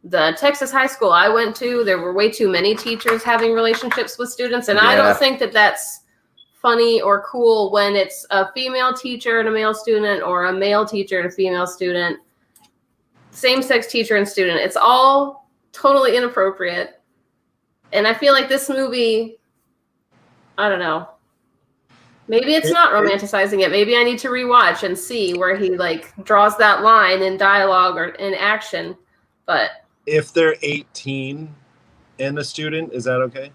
the Texas high school I went to, there were way too many teachers having relationships with students, and I don't think that that's funny or cool when it's a female teacher and a male student, or a male teacher and a female student, same-sex teacher and student. It's all totally inappropriate. And I feel like this movie, I don't know. Maybe it's not romanticizing it. Maybe I need to rewatch and see where he like draws that line in dialogue or in action. But if they're 18 and a student, is that okay?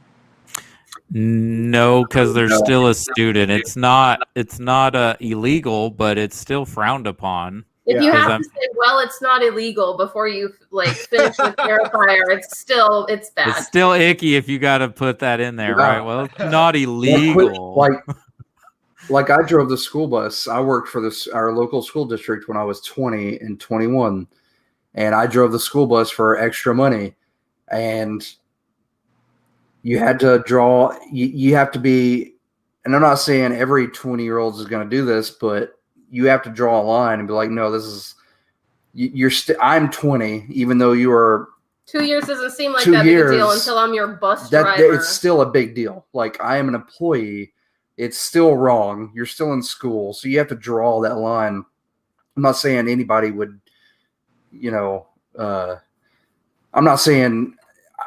No, because they're still a student. It's not illegal, but it's still frowned upon. If you have to say, well, it's not illegal before you like finish with Terrifier, it's bad. It's still icky if you got to put that in there, right? Well, it's not illegal. Like I drove the school bus. I worked for our local school district when I was 20 and 21, and I drove the school bus for extra money, and you had to draw. You have to be, and I'm not saying every 20-year-old is going to do this, but you have to draw a line and be like, no, this is I'm 20, even though you are. 2 years doesn't seem like that big a deal until I'm your bus driver. It's still a big deal. Like I am an employee. It's still wrong. You're still in school, so you have to draw that line. I'm not saying anybody would, I'm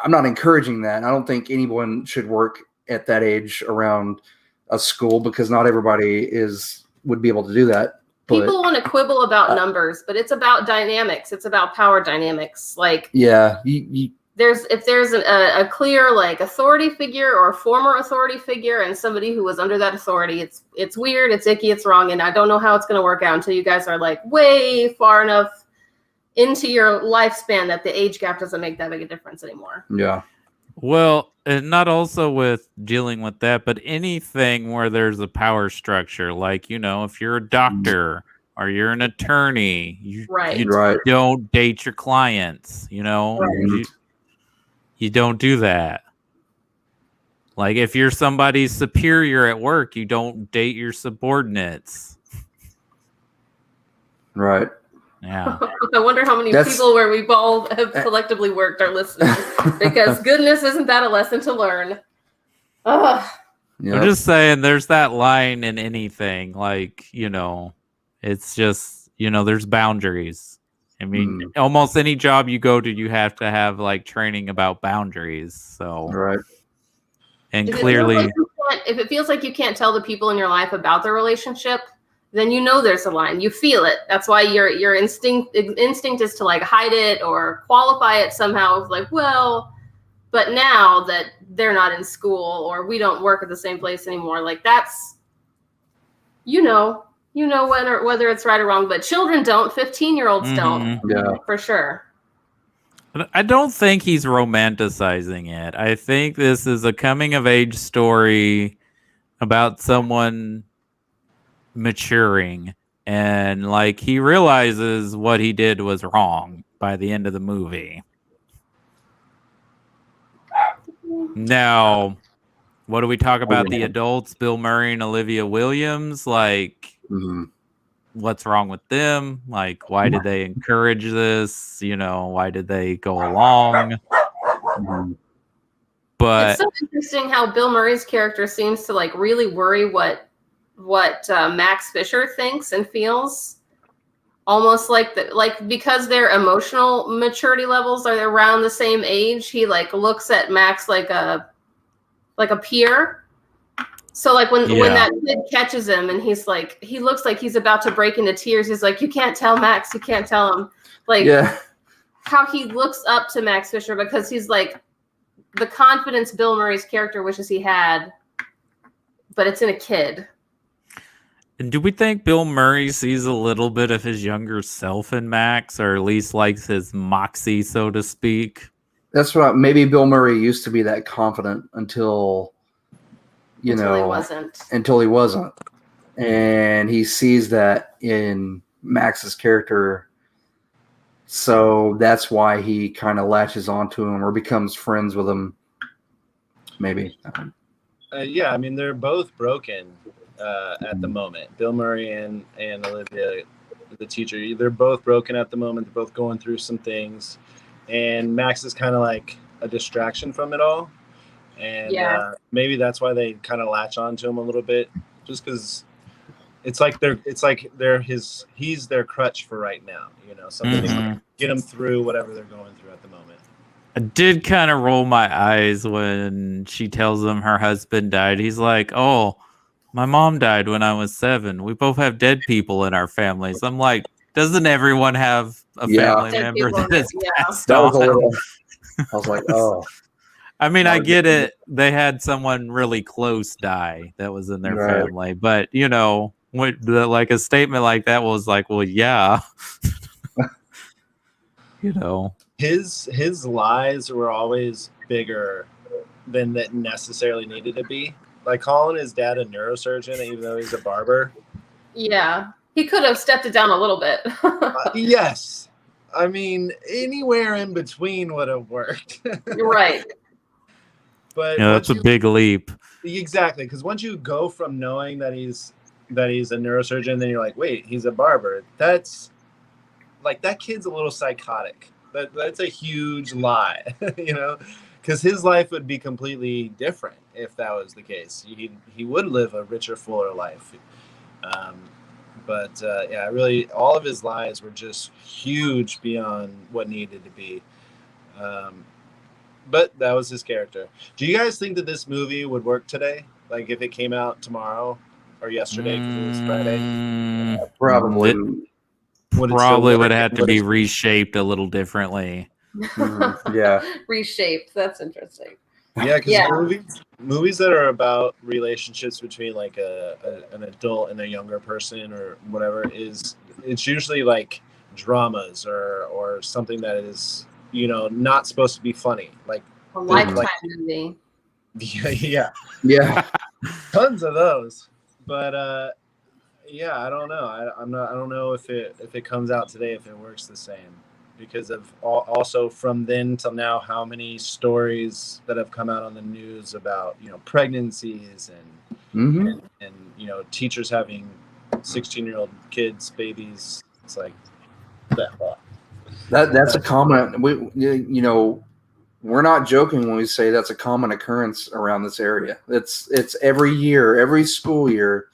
not encouraging that. I don't think anyone should work at that age around a school because not everybody would be able to do that. People want to quibble about numbers, but it's about dynamics. It's about power dynamics. Like, yeah, if there's a clear like authority figure or a former authority figure and somebody who was under that authority, it's weird, it's icky, it's wrong, and I don't know how it's going to work out until you guys are like way far enough into your lifespan that the age gap doesn't make that big a difference anymore. Yeah. Well, and not also with dealing with that, but anything where there's a power structure, like, if you're a doctor or you're an attorney, you don't date your clients, Right. You don't do that. Like if you're somebody's superior at work, you don't date your subordinates. Right. Yeah. I wonder how many people where we've all have collectively worked are listening, because goodness, isn't that a lesson to learn? Ugh. Yep. I'm just saying there's that line in anything, like, it's just, there's boundaries. I mean, almost any job you go to, you have to have like training about boundaries. So, right. And clearly, if it feels like you can't tell the people in your life about their relationship, then there's a line. You feel it. That's why your instinct is to like hide it or qualify it somehow. Like, well, but now that they're not in school or we don't work at the same place anymore, like that's, whether it's right or wrong, but children don't. 15-year-olds don't. Yeah, for sure. I don't think he's romanticizing it. I think this is a coming of age story about someone maturing, and like he realizes what he did was wrong by the end of the movie. Now, what do we talk about the adults, Bill Murray and Olivia Williams? Like, what's wrong with them? Like, why did they encourage this? Why did they go along? But it's so interesting how Bill Murray's character seems to like really worry what Max Fisher thinks and feels. Almost like because their emotional maturity levels are around the same age, he like looks at Max like a peer. So like when that kid catches him and he's like, he looks like he's about to break into tears. He's like, you can't tell Max, you can't tell him. Like how he looks up to Max Fisher because he's like the confidence Bill Murray's character wishes he had, but it's in a kid. And do we think Bill Murray sees a little bit of his younger self in Max, or at least likes his moxie, so to speak? That's what maybe Bill Murray used to be that confident until he wasn't. And he sees that in Max's character. So that's why he kind of latches onto him or becomes friends with him. Maybe. Yeah, I mean, they're both broken at the moment. Bill Murray and Olivia, the teacher, they're both broken at the moment. They're both going through some things. And Max is kind of like a distraction from it all. And maybe that's why they kind of latch on to him a little bit, just because he's their crutch for right now, something to get them through whatever they're going through at the moment. I did kind of roll my eyes when she tells him her husband died. He's like, "Oh, my mom died when I was 7. We both have dead people in our families." I'm like, doesn't everyone have a family member that has passed on? I was like, oh. I mean, I get it. They had someone really close die that was in their family, but like a statement like that was like, well, yeah, his lies were always bigger than that necessarily needed to be. Like calling his dad a neurosurgeon, even though he's a barber. Yeah, he could have stepped it down a little bit. Yes, I mean anywhere in between would have worked. Right. But that's a big leap. Exactly, because once you go from knowing that he's a neurosurgeon, then you're like, wait, he's a barber. That's like that kid's a little psychotic. That's a huge lie, because his life would be completely different if that was the case. He would live a richer, fuller life. But really, all of his lies were just huge beyond what needed to be. But that was his character. Do you guys think that this movie would work today? Like if it came out tomorrow or yesterday because it was Friday? Probably. Probably would have to be reshaped a little differently. Yeah. Reshaped. That's interesting. Yeah, because movies that are about relationships between like an adult and a younger person or whatever it's usually like dramas or something that is not supposed to be funny, like a Lifetime movie. Yeah. Tons of those. But I don't know. I don't know if it comes out today if it works the same, because of also from then till now how many stories that have come out on the news about pregnancies and teachers having 16-year-old kids, babies. It's like that's a common. We're not joking when we say that's a common occurrence around this area. It's every year, every school year.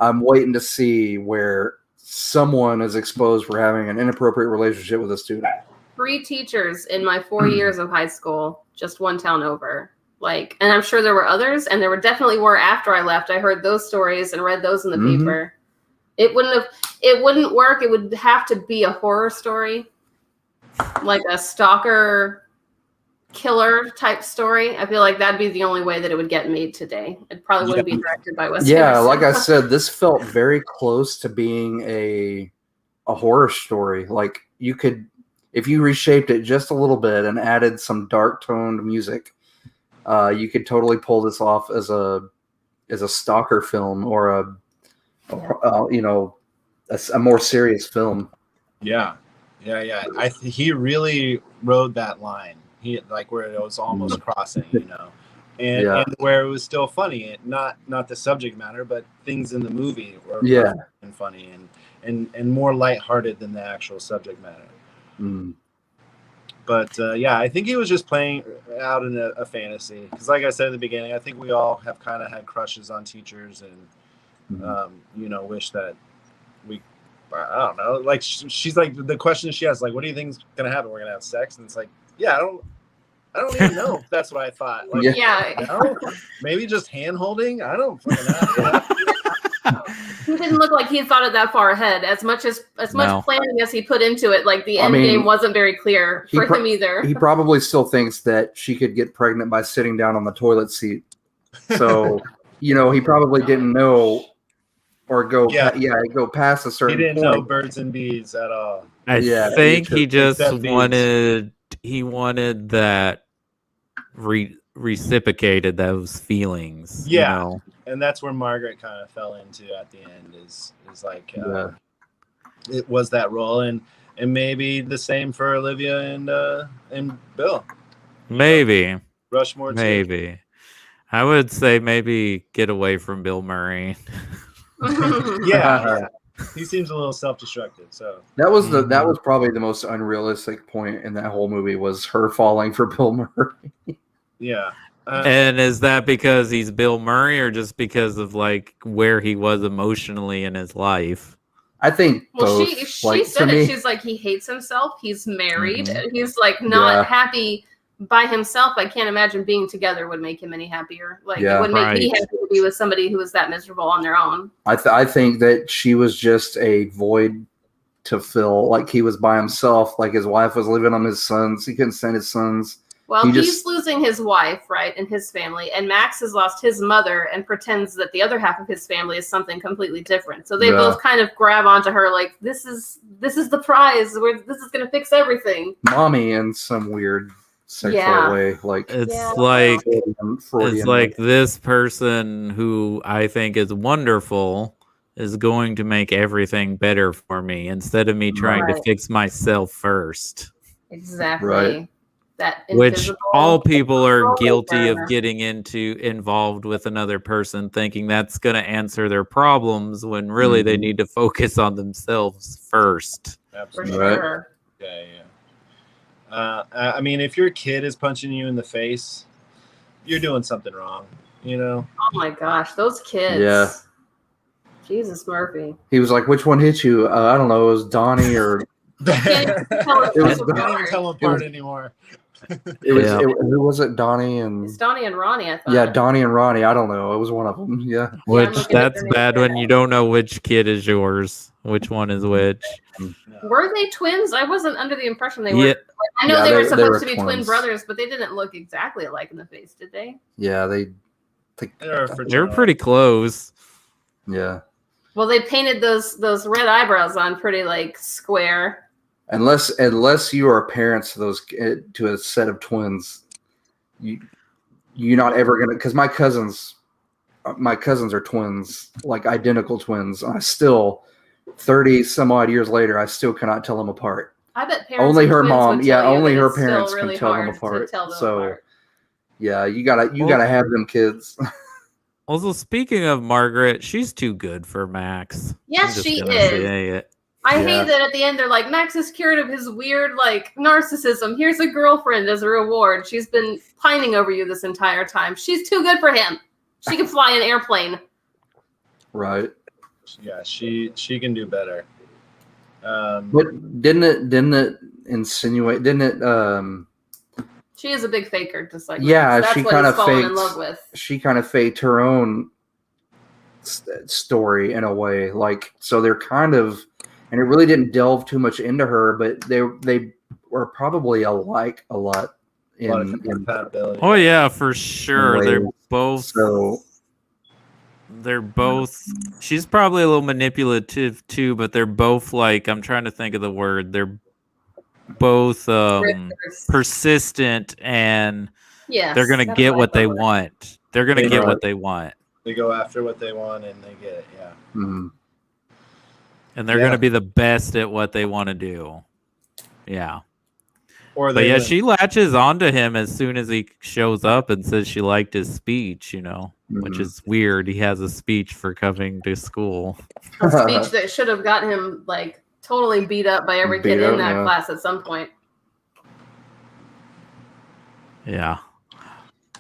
I'm waiting to see where someone is exposed for having an inappropriate relationship with a student. 3 teachers in my 4 years of high school, just one town over. And I'm sure there were others, and there definitely were after I left. I heard those stories and read those in the paper. It wouldn't work. It would have to be a horror story, like a stalker killer type story. I feel like that'd be the only way that it would get made today. It probably wouldn't be directed by Wes Anderson. Yeah, like I said, this felt very close to being a horror story. Like you could, if you reshaped it just a little bit and added some dark toned music, you could totally pull this off as a stalker film or a more serious film. Yeah. He really rode that line. He where it was almost crossing, and where it was still funny. Not the subject matter, but things in the movie were and funny and more lighthearted than the actual subject matter. But I think he was just playing out in a fantasy. Because like I said in the beginning, I think we all have kind of had crushes on teachers and wish that we. I don't know. Like she's like the question she has, like, what do you think's gonna happen? We're gonna have sex, and it's like, I don't even know if that's what I thought. Like, maybe just hand holding. I don't fucking know. He didn't look like he thought it that far ahead. As much planning as he put into it, like the end game wasn't very clear for him either. He probably still thinks that she could get pregnant by sitting down on the toilet seat. So, he probably didn't know or go go past a certain point. He didn't point. know birds and bees at all. I think he just wanted that reciprocated those feelings. Yeah, you know? And that's where Margaret kind of fell into at the end. Is like it was that role, and maybe the same for Olivia and Bill. Maybe Rushmore. Maybe. I would say maybe get away from Bill Murray. yeah. He seems a little self-destructive. So that was probably the most unrealistic point in that whole movie, was her falling for Bill Murray. Yeah. And is that because he's Bill Murray, or just because of like where he was emotionally in his life? I think both. She said it. She's like, he hates himself. He's married. He's like not happy by himself. I can't imagine being together would make him any happier. Like it would make me happy to be with somebody who was that miserable on their own. I think that she was just a void to fill. Like he was by himself. Like his wife was living on his sons. He couldn't stand his sons. Well, he's losing his wife, right, and his family, and Max has lost his mother and pretends that the other half of his family is something completely different. So they both kind of grab onto her like, this is the prize. This is going to fix everything. Mommy in some weird sexual way. Like it's like this person who I think is wonderful is going to make everything better for me instead of me trying to fix myself first. Exactly. Right. Which all people are guilty of getting involved with another person, thinking that's going to answer their problems when really they need to focus on themselves first. Absolutely. For sure. Yeah. I mean, if your kid is punching you in the face, you're doing something wrong, you know? Oh my gosh, those kids. Yeah. Jesus, Murphy. He was like, which one hit you? I don't know. It was Donnie or... Can't even tell them apart anymore. Who was it? Donnie and... It's Donnie and Ronnie, I thought. Yeah, Donnie and Ronnie. I don't know. It was one of them. Yeah. Which, that's bad when you don't know which kid is yours. Which one is which. Were they twins? I wasn't under the impression they were. Yeah. I know they were supposed to be twin brothers, but they didn't look exactly alike in the face, did they? Yeah, they were pretty close. Yeah. Well, they painted those red eyebrows on pretty like square. Unless you are parents to a set of twins, you're not ever gonna. Because my cousins are twins, like identical twins. I still 30 some odd years later, I still cannot tell them apart. I bet parents only her mom, only her parents can tell them apart. Yeah, you gotta have them kids. Also, speaking of Margaret, she's too good for Max. Yes, she is. I hate that at the end they're like, Max is cured of his weird like narcissism. Here's a girlfriend as a reward. She's been pining over you this entire time. She's too good for him. She can fly an airplane. Right. Yeah, she can do better. But didn't it insinuate? Didn't it? She is a big faker, just like yeah. That's she what kind he's of fallen faked. in love with. She kind of faked her own story in a way, like so. They're kind of, and it really didn't delve too much into her, but they were probably alike a lot. In compatibility. Oh yeah, for sure. They're both. So. They're both. She's probably a little manipulative too, but they're both like. I'm trying to think of the word. They're both persistent, and they're gonna get what they want. They're gonna get what they want. They go after what they want, and they get it. Yeah. Mm-hmm. And they're gonna be the best at what they want to do. Yeah. But she latches onto him as soon as he shows up and says she liked his speech, which is weird. He has a speech for coming to school. A speech that should have got him like totally beat up by every kid in that class at some point. Yeah.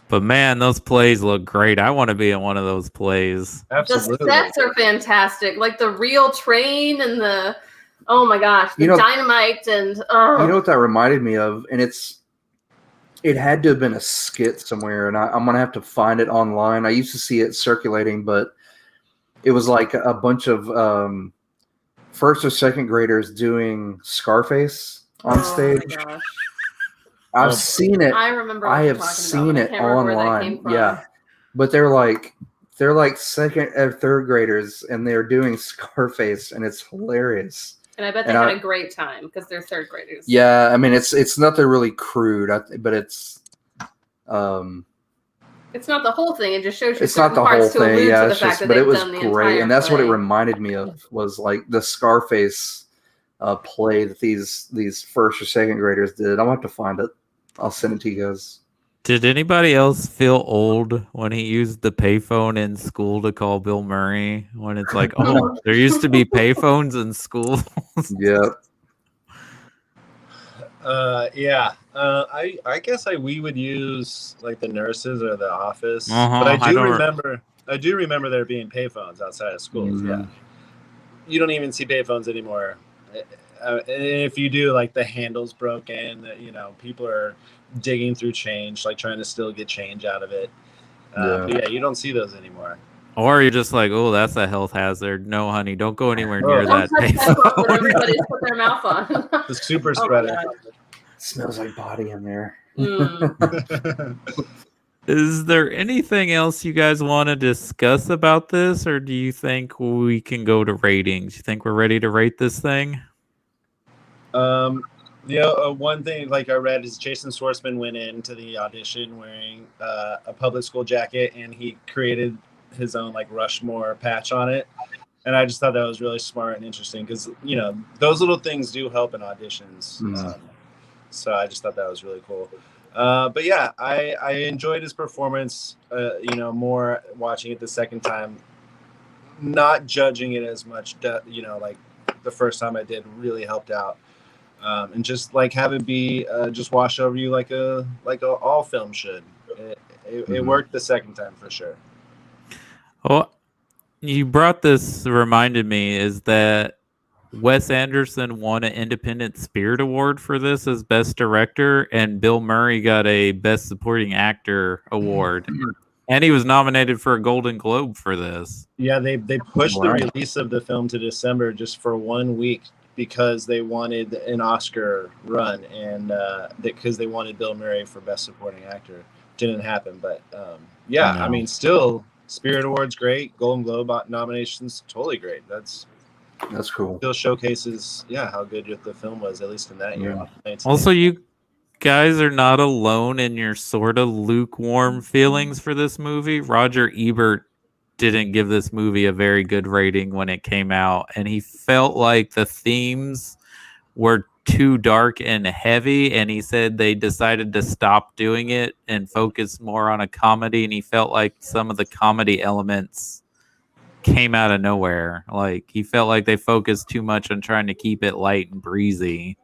But man, those plays look great. I want to be in one of those plays. Absolutely. The sets are fantastic. Like the real train and the oh my gosh, the dynamite and you know what that reminded me of? And it had to have been a skit somewhere, and I'm gonna have to find it online. I used to see it circulating, but it was like a bunch of first or second graders doing Scarface on stage. My gosh. I've seen it. I remember. I have seen it online. Yeah, but they're like they're like second or third graders, and they're doing Scarface, and it's hilarious. And I bet they had a great time because they're third graders. Yeah, I mean it's nothing really crude, but it's not the whole thing. It just shows you it's not the parts whole thing. Yeah, it's just, but it was great, and that's what it reminded me of, was like the Scarface play that these first or second graders did. I'll have to find it. I'll send it to you guys. Did anybody else feel old when he used the payphone in school to call Bill Murray? When it's like, oh, there used to be payphones in school. Yeah. Yeah. I guess we would use like the nurses or the office, but I do remember there being payphones outside of schools. Yeah. You don't even see payphones anymore. If you do, like the handle's broken, people are digging through change, like trying to still get change out of it. But yeah, you don't see those anymore. Or you're just like, oh, that's a health hazard. No, honey, don't go anywhere near that payphone. Everybody's put their mouth on. The super spreader. Smells like body in there. Is there anything else you guys want to discuss about this, or do you think we can go to ratings? You think we're ready to rate this thing? One thing like I read is Jason Schwartzman went into the audition wearing a public school jacket, and he created his own like Rushmore patch on it. And I just thought that was really smart and interesting because, those little things do help in auditions. So I just thought that was really cool. But yeah, I enjoyed his performance, more watching it the second time, not judging it as much, like the first time I did really helped out. And just like have it be just wash over you like a all film should. It worked the second time for sure. Oh, you brought this, reminded me, is that Wes Anderson won an Independent Spirit Award for this as Best Director, and Bill Murray got a Best Supporting Actor award. And he was nominated for a Golden Globe for this. Yeah, they pushed the release of the film to December just for 1 week because they wanted an Oscar run, and because they wanted Bill Murray for Best Supporting Actor. Didn't happen, but yeah, I mean, still, Spirit Awards great, Golden Globe nominations totally great. That's cool. Still showcases, how good the film was, at least in that year. Also, you guys are not alone in your sort of lukewarm feelings for this movie. Roger Ebert didn't give this movie a very good rating when it came out, and he felt like the themes were too dark and heavy, and he said they decided to stop doing it and focus more on a comedy, and he felt like some of the comedy elements came out of nowhere. Like, he felt like they focused too much on trying to keep it light and breezy.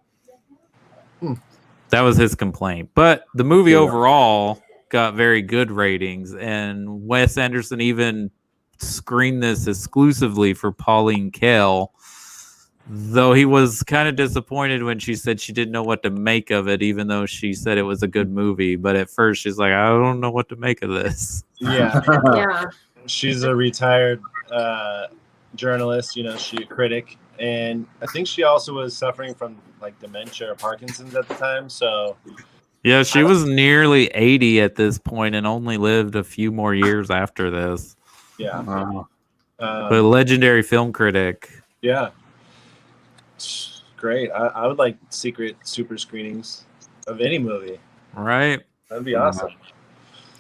That was his complaint. But the movie overall got very good ratings, and Wes Anderson even screened this exclusively for Pauline Kael, though he was kind of disappointed when she said she didn't know what to make of it, even though she said it was a good movie. But at first she's like, I don't know what to make of this. Yeah. She's a retired journalist, she a critic, and I think she also was suffering from like dementia or Parkinson's at the time. So yeah, she was nearly 80 at this point and only lived a few more years after this. Yeah. But a legendary film critic. Yeah. Great. I would like secret super screenings of any movie. Right. That'd be awesome.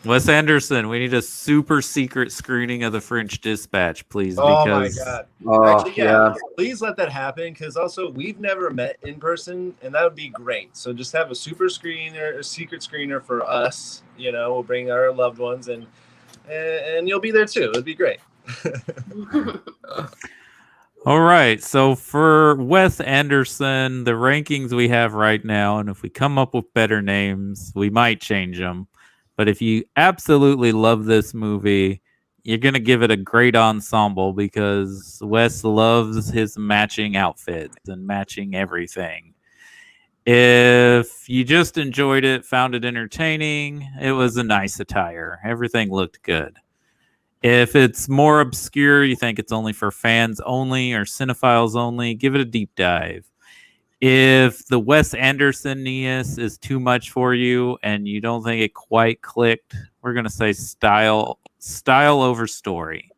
Wes Anderson, we need a super secret screening of The French Dispatch, please. Oh my God! Actually, please let that happen, because also we've never met in person, and that would be great. So just have a super screener, a secret screener for us. We'll bring our loved ones, and you'll be there too. It'd be great. All right. So for Wes Anderson, the rankings we have right now, and if we come up with better names, we might change them. But if you absolutely love this movie, you're going to give it a great ensemble, because Wes loves his matching outfits and matching everything. If you just enjoyed it, found it entertaining, it was a nice attire. Everything looked good. If it's more obscure, you think it's only for fans only or cinephiles only, give it a deep dive. If the Wes Anderson-ness is too much for you and you don't think it quite clicked, we're going to say style over story.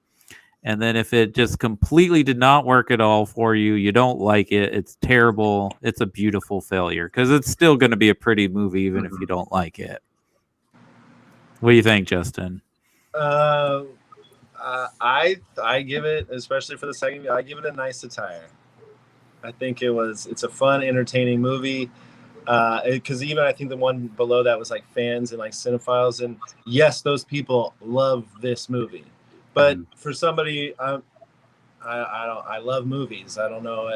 And then if it just completely did not work at all for you, you don't like it, it's terrible, it's a beautiful failure, because it's still going to be a pretty movie even if you don't like it. What do you think, Justin? I give it, especially for the second, I give it a nice satire. I think it's a fun, entertaining movie. Because even I think the one below that was like fans and like cinephiles, and yes, those people love this movie. But for somebody, I love movies. I don't know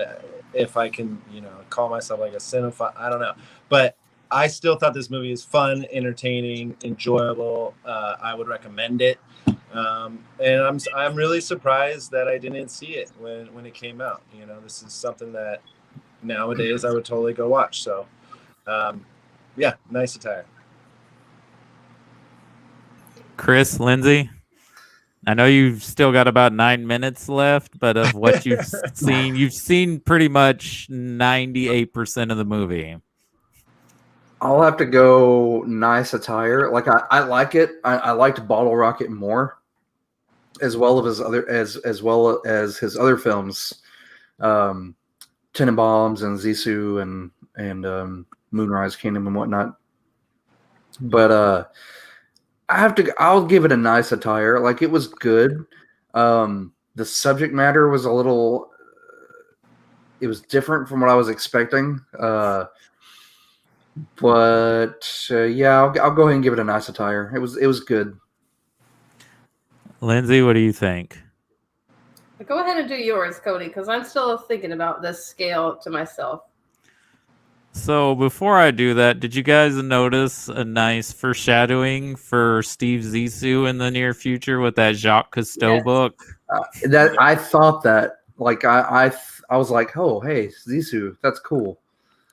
if I can, call myself like a cinephile. I don't know, but I still thought this movie is fun, entertaining, enjoyable. I would recommend it. And I'm really surprised that I didn't see it when it came out. This is something that nowadays I would totally go watch. So, yeah, nice attire. Chris, Lindsay, I know you've still got about 9 minutes left, but of what you've seen pretty much 98% of the movie. I'll have to go nice attire. Like I like it. I liked Bottle Rocket more, as well as his other films, Tenenbaums and Zissou and Moonrise Kingdom and whatnot. But I'll give it a nice attire. Like, it was good. The subject matter was a little, it was different from what I was expecting. But yeah, I'll go ahead and give it a nice attire. It was good. Lindsay, what do you think? Go ahead and do yours, Cody, because I'm still thinking about this scale to myself. So before I do that, did you guys notice a nice foreshadowing for Steve Zissou in the near future with that Jacques Cousteau book? That I thought that, like, I was like, oh, hey, Zissou, that's cool.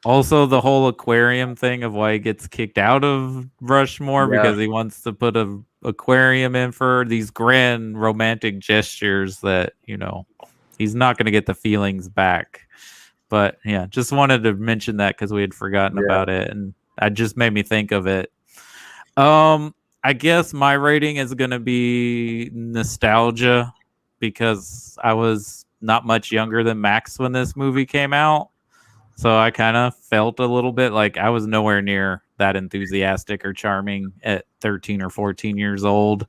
Also, the whole aquarium thing of why he gets kicked out of Rushmore because he wants to put a aquarium in for these grand romantic gestures that, he's not going to get the feelings back. But yeah, just wanted to mention that because we had forgotten about it, and it just made me think of it. I guess my rating is going to be nostalgia because I was not much younger than Max when this movie came out. So I kind of felt a little bit like I was nowhere near that enthusiastic or charming at 13 or 14 years old.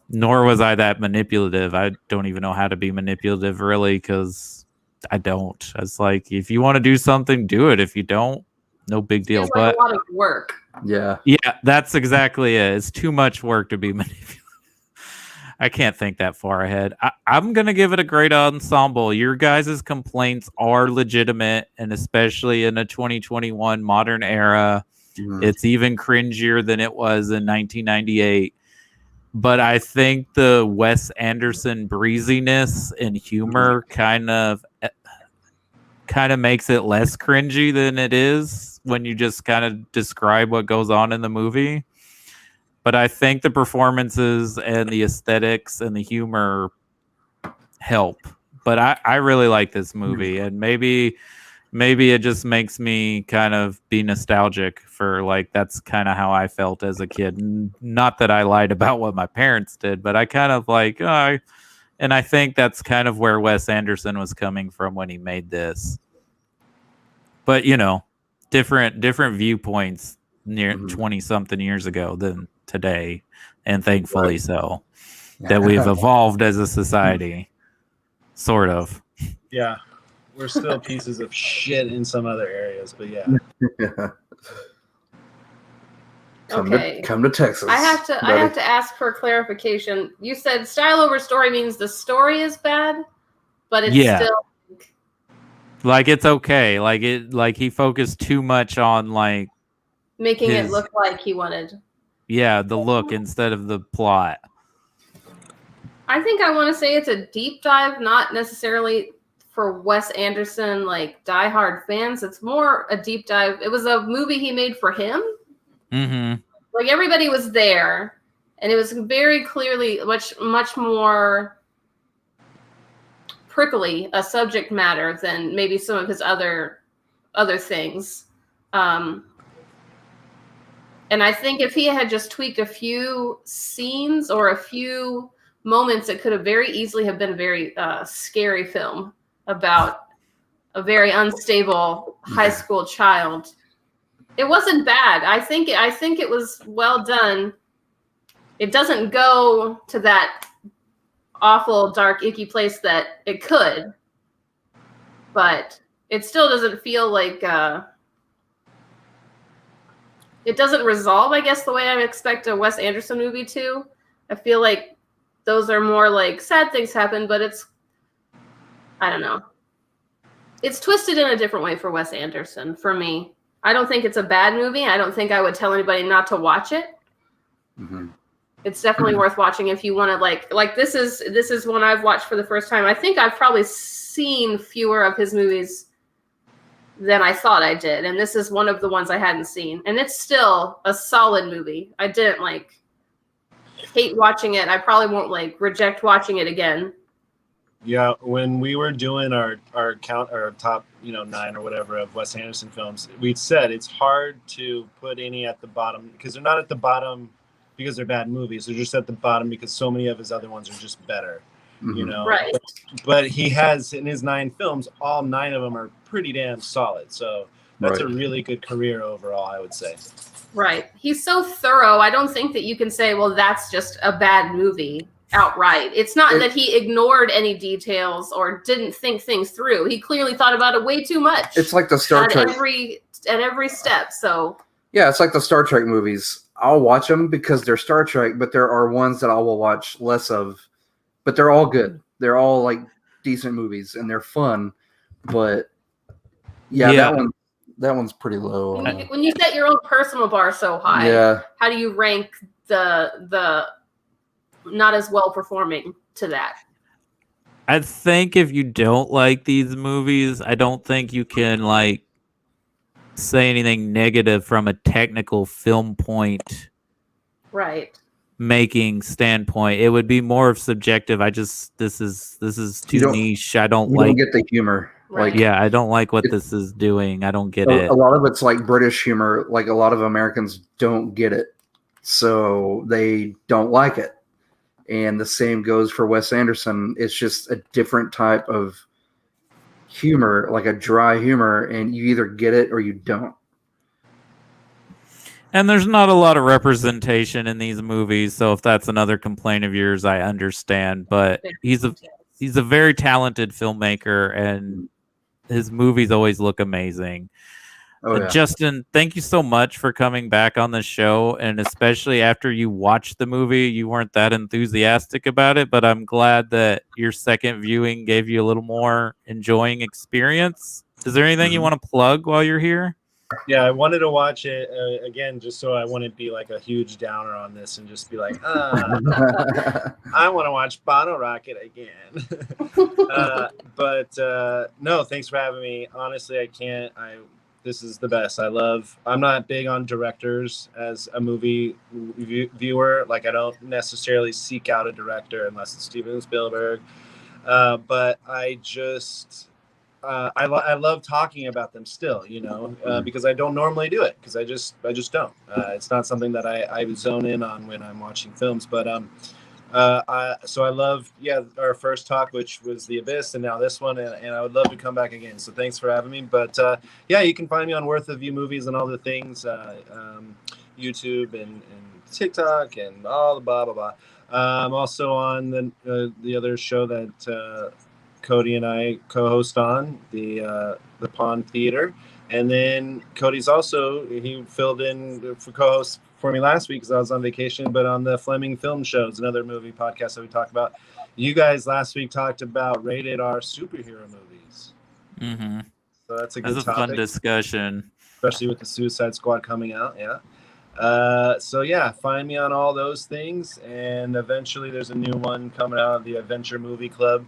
Nor was I that manipulative. I don't even know how to be manipulative, really, because I don't. It's like, if you want to do something, do it. If you don't, no big deal. It's like a lot of work. Yeah, that's exactly it. It's too much work to be manipulative. I can't think that far ahead. I'm going to give it a great ensemble. Your guys' complaints are legitimate, and especially in a 2021 modern era, it's even cringier than it was in 1998. But I think the Wes Anderson breeziness and humor kind of makes it less cringy than it is when you just kind of describe what goes on in the movie. But I think the performances and the aesthetics and the humor help. But I really like this movie, and maybe it just makes me kind of be nostalgic for, like, that's kind of how I felt as a kid. Not that I lied about what my parents did, but I kind of like, and I think that's kind of where Wes Anderson was coming from when he made this. But, different viewpoints near 20-something years ago than today, and thankfully so, that we've evolved as a society, sort of. Yeah. We're still pieces of shit in some other areas, but yeah. Come to Texas. I have to ask for clarification. You said style over story means the story is bad, but it's still like, it's okay. Like he focused too much on, like, making it look like he wanted. Yeah, the look instead of the plot. I think I want to say it's a deep dive, not necessarily for Wes Anderson, like, diehard fans. It's more a deep dive. It was a movie he made for him. Mm-hmm. Like, everybody was there, and it was very clearly much more prickly a subject matter than maybe some of his other things. And And I think if he had just tweaked a few scenes or a few moments, it could have very easily have been a very scary film about a very unstable high school child. It wasn't bad. I think it was well done. It doesn't go to that awful, dark, icky place that it could, but it still doesn't feel like it doesn't resolve, I guess, the way I would expect a Wes Anderson movie to. I feel like those are more like sad things happen, but I don't know. It's twisted in a different way for Wes Anderson, for me. I don't think it's a bad movie. I don't think I would tell anybody not to watch it. Mm-hmm. It's definitely worth watching if you want to like this is one I've watched for the first time. I think I've probably seen fewer of his movies than I thought I did, and this is one of the ones I hadn't seen, and it's still a solid movie. I didn't hate watching it. I probably won't reject watching it again. Yeah, when we were doing our top 9 or whatever of Wes Anderson films, we said it's hard to put any at the bottom because they're not at the bottom because they're bad movies. They're just at the bottom because so many of his other ones are just better. Mm-hmm. Right. But he has, in his 9 films, all 9 of them are pretty damn solid. So that's a really good career overall, I would say. Right. He's so thorough. I don't think that you can say, well, that's just a bad movie outright. It's not that he ignored any details or didn't think things through. He clearly thought about it way too much. It's like the Star Trek. At every step. So yeah, it's like the Star Trek movies. I'll watch them because they're Star Trek, but there are ones that I will watch less of. But they're all good. They're all decent movies and they're fun. But yeah. that one's pretty low. When you set your own personal bar so high, how do you rank the not as well performing to that? I think if you don't like these movies, I don't think you can say anything negative from a technical film point. Right. Making standpoint. It would be more of subjective. This is too niche. I don't get the humor. Right. I don't like what this is doing. I don't get it. A lot of it's like British humor. Like a lot of Americans don't get it, so they don't like it. And the same goes for Wes Anderson. It's just a different type of humor, like a dry humor, and you either get it or you don't. And there's not a lot of representation in these movies, so if that's another complaint of yours, I understand. But he's a very talented filmmaker, and his movies always look amazing. Justin, thank you so much for coming back on the show, and especially after you watched the movie, you weren't that enthusiastic about it, but I'm glad that your second viewing gave you a little more enjoying experience. Is there anything you want to plug while you're here? Yeah, I wanted to watch it again just so I wouldn't be a huge downer on this and just be like, I want to watch Bottle Rocket again. But no, thanks for having me. Honestly, I can't. This is the best. I'm not big on directors as a movie viewer. I don't necessarily seek out a director unless it's Steven Spielberg. But I just... I love talking about them still, because I don't normally do it because I just don't. It's not something that I zone in on when I'm watching films. But so I love our first talk, which was The Abyss, and now this one, and I would love to come back again. So thanks for having me. But you can find me on Worth of View Movies and all the things, YouTube and TikTok and all the blah blah blah. I'm also on the other show that. Cody and I co-host on the Pond Theater, and then Cody's he filled in for co-host for me last week because I was on vacation. But on the Fleming Film Show, it's another movie podcast that we talked about. You guys last week talked about rated R superhero movies. Mm-hmm. So that's a good topic. Fun discussion, especially with the Suicide Squad coming out. Yeah. Find me on all those things, and eventually there's a new one coming out, the Adventure Movie Club.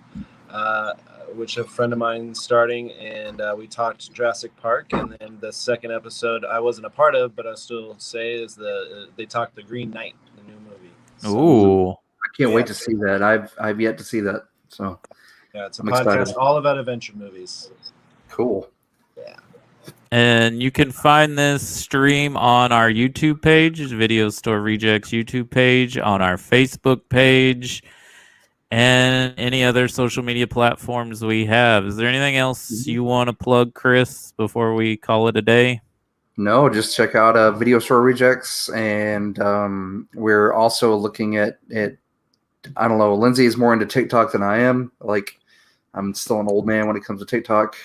Which a friend of mine starting, and we talked Jurassic Park, and then the second episode I wasn't a part of, but I still say is they talked the Green Knight, the new movie. So, ooh, I can't wait to see that. I've yet to see that, so it's a podcast all about adventure movies. Cool. Yeah. And you can find this stream on our YouTube page, Video Store Rejects YouTube page, on our Facebook page, and any other social media platforms we have. Is there anything else you want to plug, Chris, before we call it a day? No, just check out Video Store Rejects, and we're also looking at I don't know, Lindsay is more into TikTok than I am. Like, I'm still an old man when it comes to TikTok.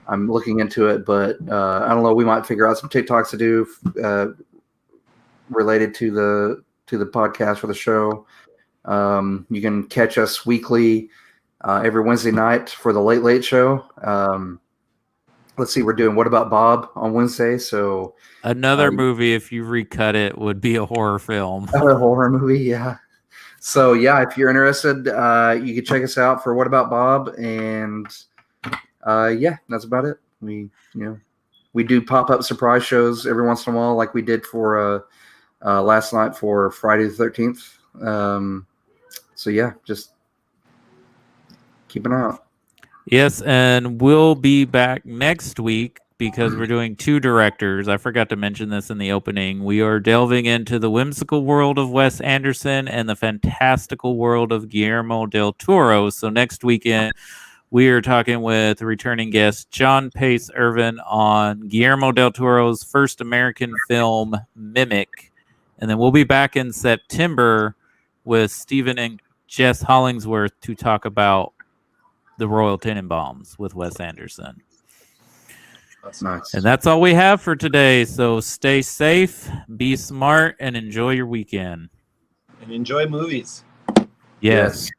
I'm looking into it, but I don't know. We might figure out some TikToks to do related to the podcast or the show. You can catch us weekly every Wednesday night for the Late Late Show. Let's see, we're doing What About Bob on Wednesday. So another movie, if you recut it, would be a horror film. A horror movie, yeah. So yeah, if you're interested, you can check us out for What About Bob, and yeah, that's about it. We do pop-up surprise shows every once in a while, like we did for last night for Friday the 13th. So yeah, just keep an eye out. Yes, and we'll be back next week because we're doing two directors. I forgot to mention this in the opening. We are delving into the whimsical world of Wes Anderson and the fantastical world of Guillermo del Toro. So next weekend, we are talking with returning guest John Pace Irvin on Guillermo del Toro's first American film, Mimic. And then we'll be back in September with Stephen and Jess Hollingsworth to talk about The Royal Tenenbaums with Wes Anderson. That's nice. And that's all we have for today. So stay safe, be smart, and enjoy your weekend. And enjoy movies. Yes.